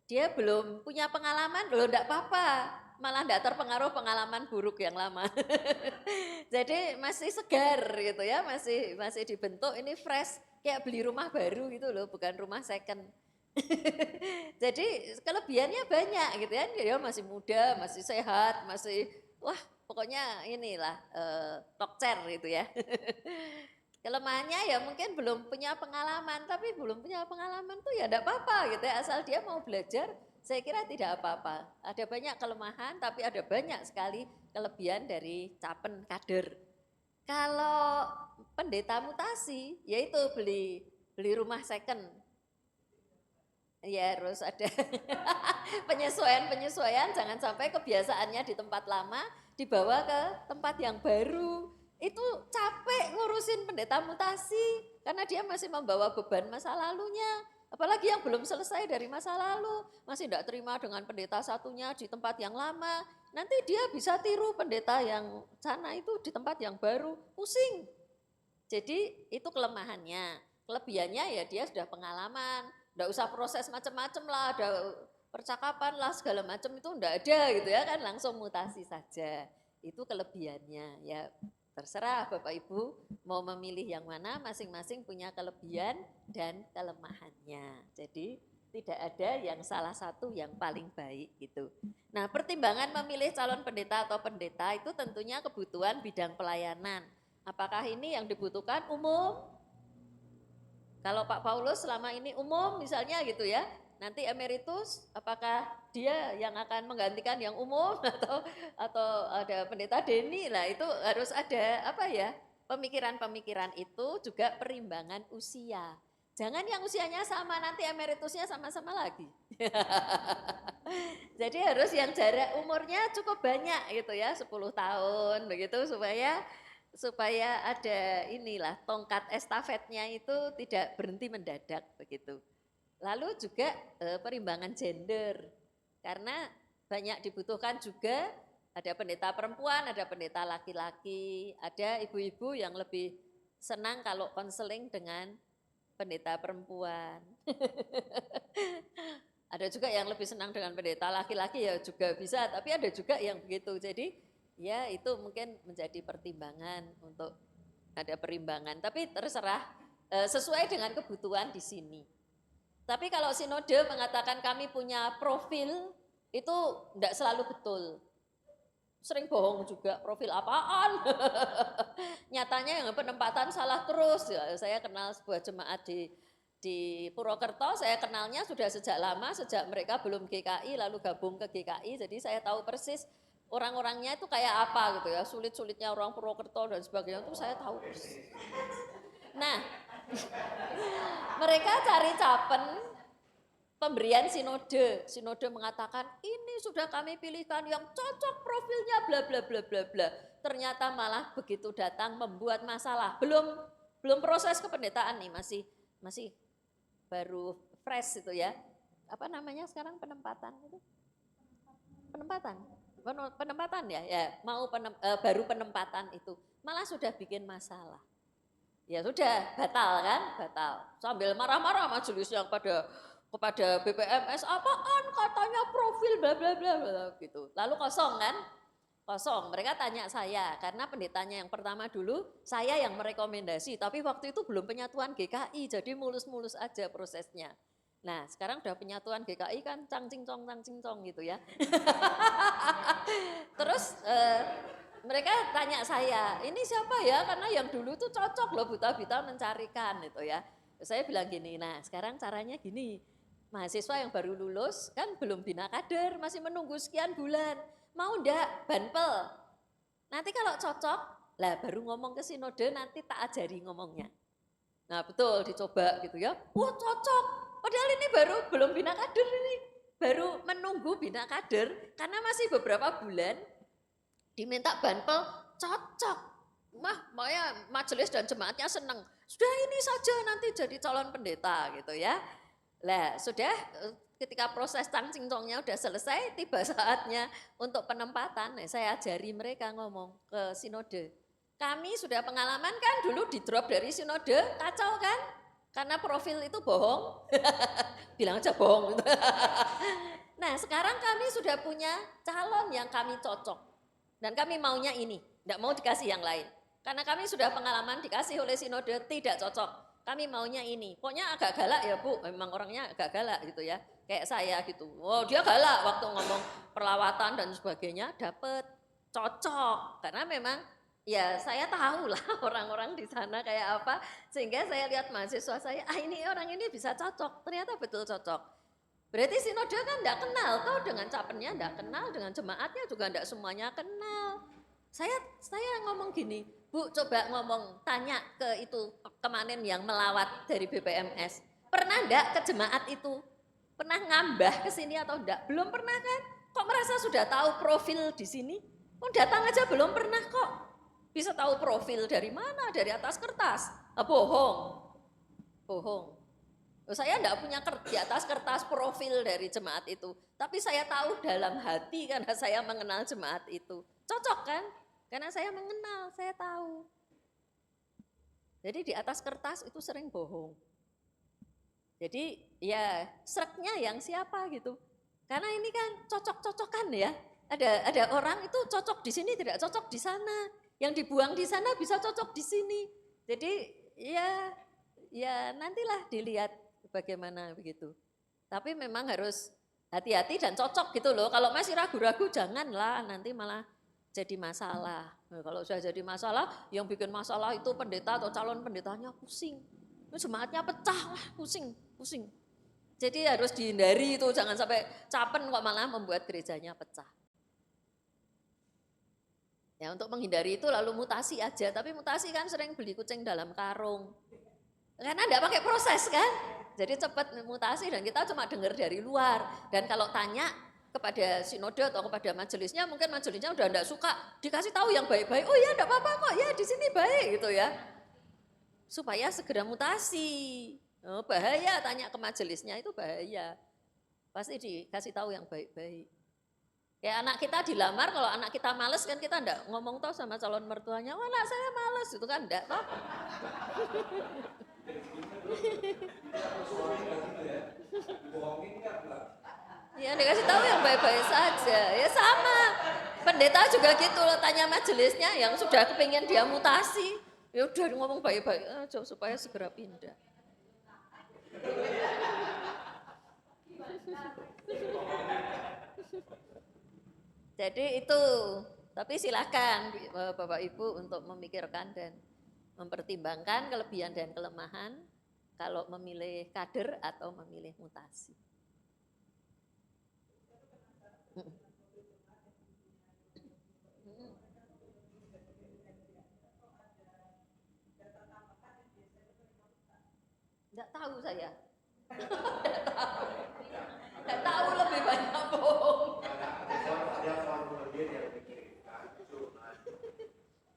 Dia belum punya pengalaman, loh enggak apa-apa. Malah enggak terpengaruh pengalaman buruk yang lama. Jadi masih segar gitu ya, masih dibentuk ini fresh kayak beli rumah baru gitu loh, bukan rumah second. Jadi kelebihannya banyak gitu ya, dia masih muda, masih sehat, masih wah pokoknya inilah tokcer gitu ya. Kelemahannya ya mungkin belum punya pengalaman, tapi belum punya pengalaman tuh ya enggak apa-apa gitu ya, asal dia mau belajar, saya kira tidak apa-apa. Ada banyak kelemahan, tapi ada banyak sekali kelebihan dari capen kader. Kalau pendeta mutasi, yaitu beli rumah second. Ya harus ada penyesuaian, jangan sampai kebiasaannya di tempat lama dibawa ke tempat yang baru. Itu capek ngurusin pendeta mutasi karena dia masih membawa beban masa lalunya. Apalagi yang belum selesai dari masa lalu, masih tidak terima dengan pendeta satunya di tempat yang lama. Nanti dia bisa tiru pendeta yang sana itu di tempat yang baru, pusing. Jadi itu kelemahannya. Kelebihannya ya dia sudah pengalaman, tidak usah proses macam-macam lah, ada percakapan lah segala macam itu enggak ada gitu ya kan, langsung mutasi saja. Itu kelebihannya ya. Terserah Bapak Ibu mau memilih yang mana, masing-masing punya kelebihan dan kelemahannya. Jadi tidak ada yang salah satu yang paling baik gitu. Nah, pertimbangan memilih calon pendeta atau pendeta itu tentunya kebutuhan bidang pelayanan. Apakah ini yang dibutuhkan umum? Kalau Pak Paulus selama ini umum misalnya gitu ya, nanti emeritus apakah dia yang akan menggantikan yang umum atau ada pendeta Denny lah, itu harus ada apa ya, pemikiran-pemikiran itu juga perimbangan usia. Jangan yang usianya sama nanti emeritusnya sama-sama lagi. Jadi harus yang jarak umurnya cukup banyak gitu ya, 10 tahun begitu supaya ada inilah tongkat estafetnya itu tidak berhenti mendadak begitu. Lalu juga perimbangan gender, karena banyak dibutuhkan juga, ada pendeta perempuan, ada pendeta laki-laki, ada ibu-ibu yang lebih senang kalau konseling dengan pendeta perempuan. Ada juga yang lebih senang dengan pendeta laki-laki ya juga bisa, tapi ada juga yang begitu. Jadi ya itu mungkin menjadi pertimbangan untuk ada perimbangan, tapi terserah sesuai dengan kebutuhan di sini. Tapi kalau sinode mengatakan kami punya profil, itu tidak selalu betul. Sering bohong juga, profil apaan. Nyatanya yang penempatan salah terus. Ya, saya kenal sebuah jemaat di Purwokerto, saya kenalnya sudah sejak lama, sejak mereka belum GKI lalu gabung ke GKI, jadi saya tahu persis orang-orangnya itu kayak apa gitu ya, sulit-sulitnya orang Purwokerto dan sebagainya itu saya tahu persis. Nah, mereka cari capen pemberian sinode. Sinode mengatakan ini sudah kami pilihkan yang cocok profilnya bla bla bla bla bla. Ternyata malah begitu datang membuat masalah. Belum proses kependetaan nih, masih baru fresh itu ya. Apa namanya sekarang penempatan itu? Penempatan ya, mau baru penempatan itu malah sudah bikin masalah. Ya sudah, batal kan? Batal. Sambil marah-marah majelisnya kepada BPMS, apaan katanya profil bla bla bla gitu. Lalu kosong kan? kosong. Mereka tanya saya, karena pendetanya yang pertama dulu, saya yang merekomendasi. Tapi waktu itu belum penyatuan GKI, jadi mulus-mulus aja prosesnya. Nah, sekarang udah penyatuan GKI kan cang cingcong gitu ya. Terus mereka tanya saya, ini siapa ya? Karena yang dulu tuh cocok loh Buta-Bita mencarikan gitu ya. Saya bilang gini, nah sekarang caranya gini, mahasiswa yang baru lulus kan belum bina kader, masih menunggu sekian bulan. Mau ndak banpel? Nanti kalau cocok, lah baru ngomong ke sinode, nanti tak ajari ngomongnya. Nah betul, dicoba gitu ya. Wah cocok, padahal ini belum bina kader ini. Baru menunggu bina kader, karena masih beberapa bulan, diminta banpel, cocok. Makanya majelis dan jemaatnya seneng. Sudah ini saja nanti jadi calon pendeta gitu ya. Lah sudah ketika proses cangcingcongnya udah selesai, tiba saatnya untuk penempatan. Nah, saya ajari mereka ngomong ke sinode. Kami sudah pengalaman kan dulu di drop dari sinode, kacau kan? Karena profil itu bohong. Bilang aja bohong. Nah sekarang kami sudah punya calon yang kami cocok. Dan kami maunya ini, tidak mau dikasih yang lain. Karena kami sudah pengalaman dikasih oleh sinode tidak cocok. Kami maunya ini. Pokoknya agak galak ya Bu, memang orangnya agak galak gitu ya. Kayak saya gitu. Oh dia galak waktu ngomong perlawatan dan sebagainya, dapet cocok. Karena memang ya saya tahu lah orang-orang di sana kayak apa. Sehingga saya lihat mahasiswa saya, ini orang ini bisa cocok. Ternyata betul cocok. Berarti sinode kan enggak kenal, toh dengan capennya enggak kenal, dengan jemaatnya juga enggak semuanya kenal. Saya ngomong gini, Bu coba ngomong, tanya ke itu kemarin yang melawat dari BPMS. Pernah enggak ke jemaat itu? Pernah ngambah ke sini atau enggak? Belum pernah kan? Kok merasa sudah tahu profil di sini? Oh datang aja belum pernah kok. Bisa tahu profil dari mana? Dari atas kertas. Bohong. Bohong. Saya enggak punya di atas kertas profil dari jemaat itu. Tapi saya tahu dalam hati karena saya mengenal jemaat itu. Cocok kan? Karena saya mengenal, saya tahu. Jadi di atas kertas itu sering bohong. Jadi ya sreknya yang siapa gitu. Karena ini kan cocok-cocokan ya. Ada orang itu cocok di sini tidak cocok di sana. Yang dibuang di sana bisa cocok di sini. Jadi ya nantilah dilihat bagaimana begitu. Tapi memang harus hati-hati dan cocok gitu loh. Kalau masih ragu-ragu janganlah, nanti malah jadi masalah. Nah, kalau sudah jadi masalah, yang bikin masalah itu pendeta atau calon pendetanya pusing. Jemaatnya pecah lah, pusing. Jadi harus dihindari itu, jangan sampai capen kok malah membuat gerejanya pecah. Ya untuk menghindari itu lalu mutasi aja, tapi mutasi kan sering beli kucing dalam karung. Karena enggak pakai proses kan, jadi cepat mutasi dan kita cuma dengar dari luar. Dan kalau tanya kepada sinode atau kepada majelisnya, mungkin majelisnya udah enggak suka, dikasih tahu yang baik-baik, oh ya enggak apa-apa kok, ya di sini baik gitu ya. Supaya segera mutasi. Oh, bahaya tanya ke majelisnya itu bahaya. Pasti dikasih tahu yang baik-baik. Kayak anak kita dilamar, kalau anak kita males kan kita enggak ngomong toh sama calon mertuanya, oh anak saya males, itu kan enggak toh. Ya dikasih tahu yang baik-baik saja, ya sama. Pendeta juga gitu loh, tanya majelisnya yang sudah kepingin dia mutasi. Ya udah ngomong baik-baik aja supaya segera pindah. Jadi itu, tapi silakan Bapak Ibu untuk memikirkan dan mempertimbangkan kelebihan dan kelemahan kalau memilih kader atau memilih mutasi. Enggak tahu saya. Enggak tahu lebih banyak bohong.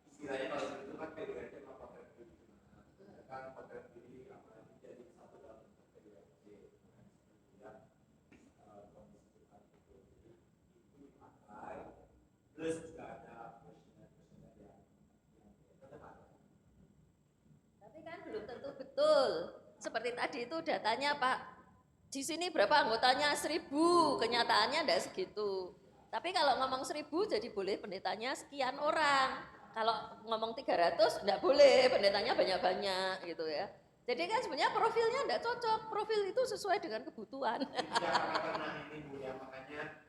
Istilahnya kalau itu kan PDRT apa kan potret diri jadi satu dalam PDRT dan komisi Tuhan itu dipakai plus juga ada questionnaire yang tetap ada. Tapi kan belum tentu betul. Seperti tadi itu datanya Pak, di sini berapa anggotanya 1000, kenyataannya enggak segitu. Tapi kalau ngomong 1000 jadi boleh pendetanya sekian orang. Kalau ngomong 300 enggak boleh, pendetanya banyak-banyak gitu ya. Jadi kan sebenarnya profilnya enggak cocok, profil itu sesuai dengan kebutuhan. Karena ini Bu ya, makanya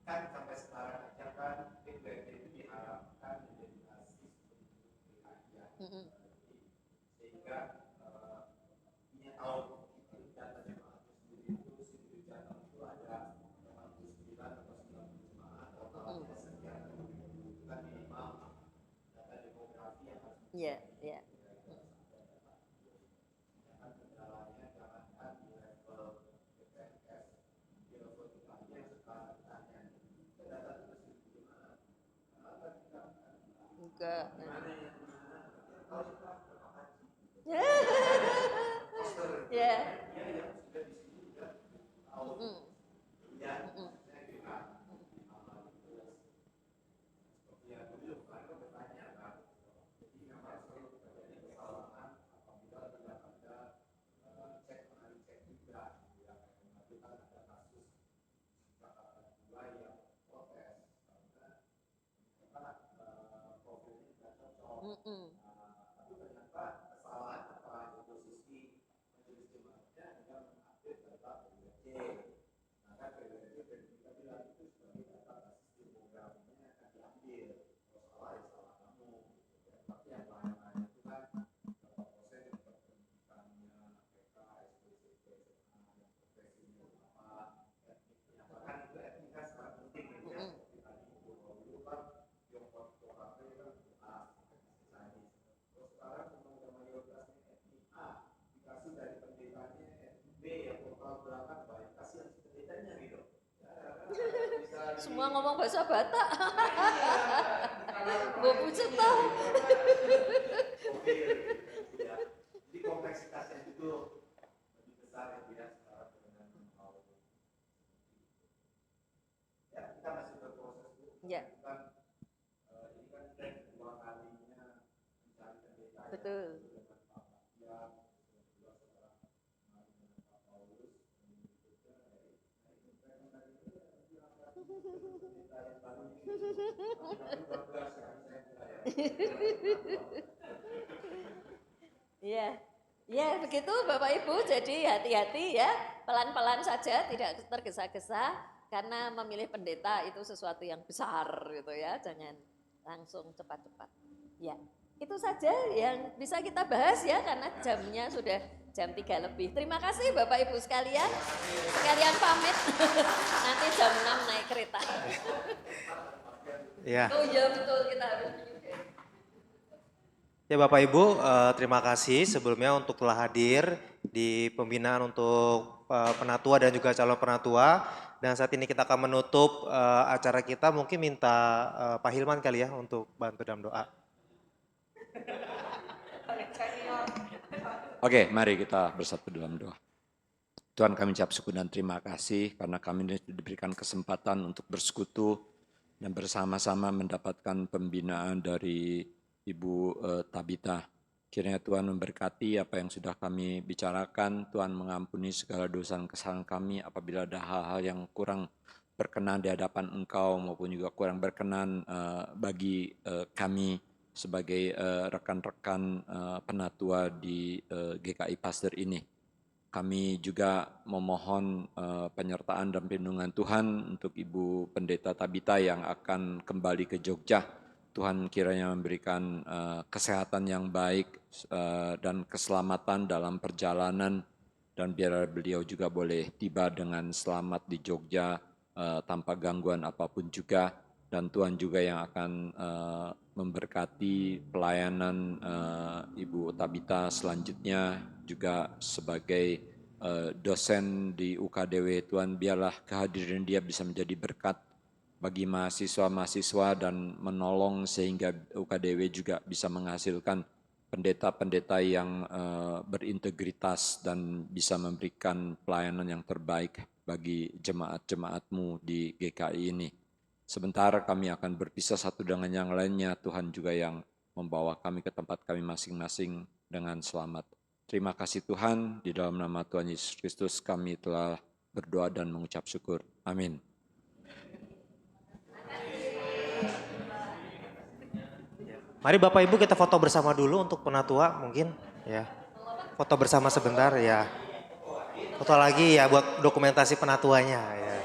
kan sampai sekarang aja kan feedback itu diharapkan menjadi basis untuk kajian. Sehingga punya tahu data jemaat sendiri itu jumlah itu ada 89 atau 90 jemaat totalnya sekian, itu kan minimal data demografi yang harus Iya, iya. Enggak. Ya. tapi ternyata kesalahan apa posisi majelis jemaatnya dengan mengupdate data PWC. Maka PWC dan kita bilang itu sebagai data basis demografinya akan diambil. Kalau salah ya salah kamu. Tapi yang lain-lain itu kan berapa persen yang pendidikannya, PK, SPCP, SMA, yang profesinya apa, etniknya. Bahkan itu etnika sangat penting. Seperti tadi dulu kan Tiongkok KP kan sekarang udah mayoritasnya etnik A, dikasih dari pendetanya etnik B yang total berangkat baik, kasih yang pendetanya gitu. Semua ngomong bahasa Batak. Mbok pucet toh. Jadi kompleksitasnya itu lebih besar ya sekarang dengan ya kita masih berproses Bu. Ya. Ini kan kedua kalinya mencari pendeta. Betul. Iya. Ya, begitu Bapak Ibu. Jadi hati-hati ya, pelan-pelan saja, tidak tergesa-gesa karena memilih pendeta itu sesuatu yang besar gitu ya. Jangan langsung cepat-cepat. Ya. Itu saja yang bisa kita bahas ya karena jamnya sudah jam 3 lebih. Terima kasih Bapak Ibu sekalian. Sekalian pamit. Nanti jam 6 naik kereta. Ya. Oh iya betul kita harus. Ya Bapak Ibu, terima kasih sebelumnya untuk telah hadir di pembinaan untuk penatua dan juga calon penatua. Dan saat ini kita akan menutup acara kita, mungkin minta Pak Hilman kali ya untuk bantu dalam doa. Oke, mari kita bersatu dalam doa. Tuhan, kami ucap syukur dan terima kasih karena kami diberikan kesempatan untuk bersekutu dan bersama-sama mendapatkan pembinaan dari Ibu Tabita. Kiranya Tuhan memberkati apa yang sudah kami bicarakan. Tuhan mengampuni segala dosa dan kesalahan kami apabila ada hal-hal yang kurang berkenan di hadapan Engkau maupun juga kurang berkenan bagi kami sebagai rekan-rekan penatua di GKI Pasteur ini. Kami juga memohon penyertaan dan perlindungan Tuhan untuk Ibu Pendeta Tabita yang akan kembali ke Jogja. Tuhan kiranya memberikan kesehatan yang baik dan keselamatan dalam perjalanan dan biar beliau juga boleh tiba dengan selamat di Jogja tanpa gangguan apapun juga. Dan Tuhan juga yang akan memberkati pelayanan Ibu Tabita selanjutnya juga sebagai dosen di UKDW. Tuhan biarlah kehadiran dia bisa menjadi berkat bagi mahasiswa-mahasiswa dan menolong sehingga UKDW juga bisa menghasilkan pendeta-pendeta yang berintegritas dan bisa memberikan pelayanan yang terbaik bagi jemaat-jemaatmu di GKI ini. Sebentar kami akan berpisah satu dengan yang lainnya, Tuhan juga yang membawa kami ke tempat kami masing-masing dengan selamat. Terima kasih Tuhan, di dalam nama Tuhan Yesus Kristus kami telah berdoa dan mengucap syukur. Amin. Mari Bapak Ibu kita foto bersama dulu untuk penatua mungkin ya. Foto bersama sebentar ya. Foto lagi ya buat dokumentasi penatuanya ya.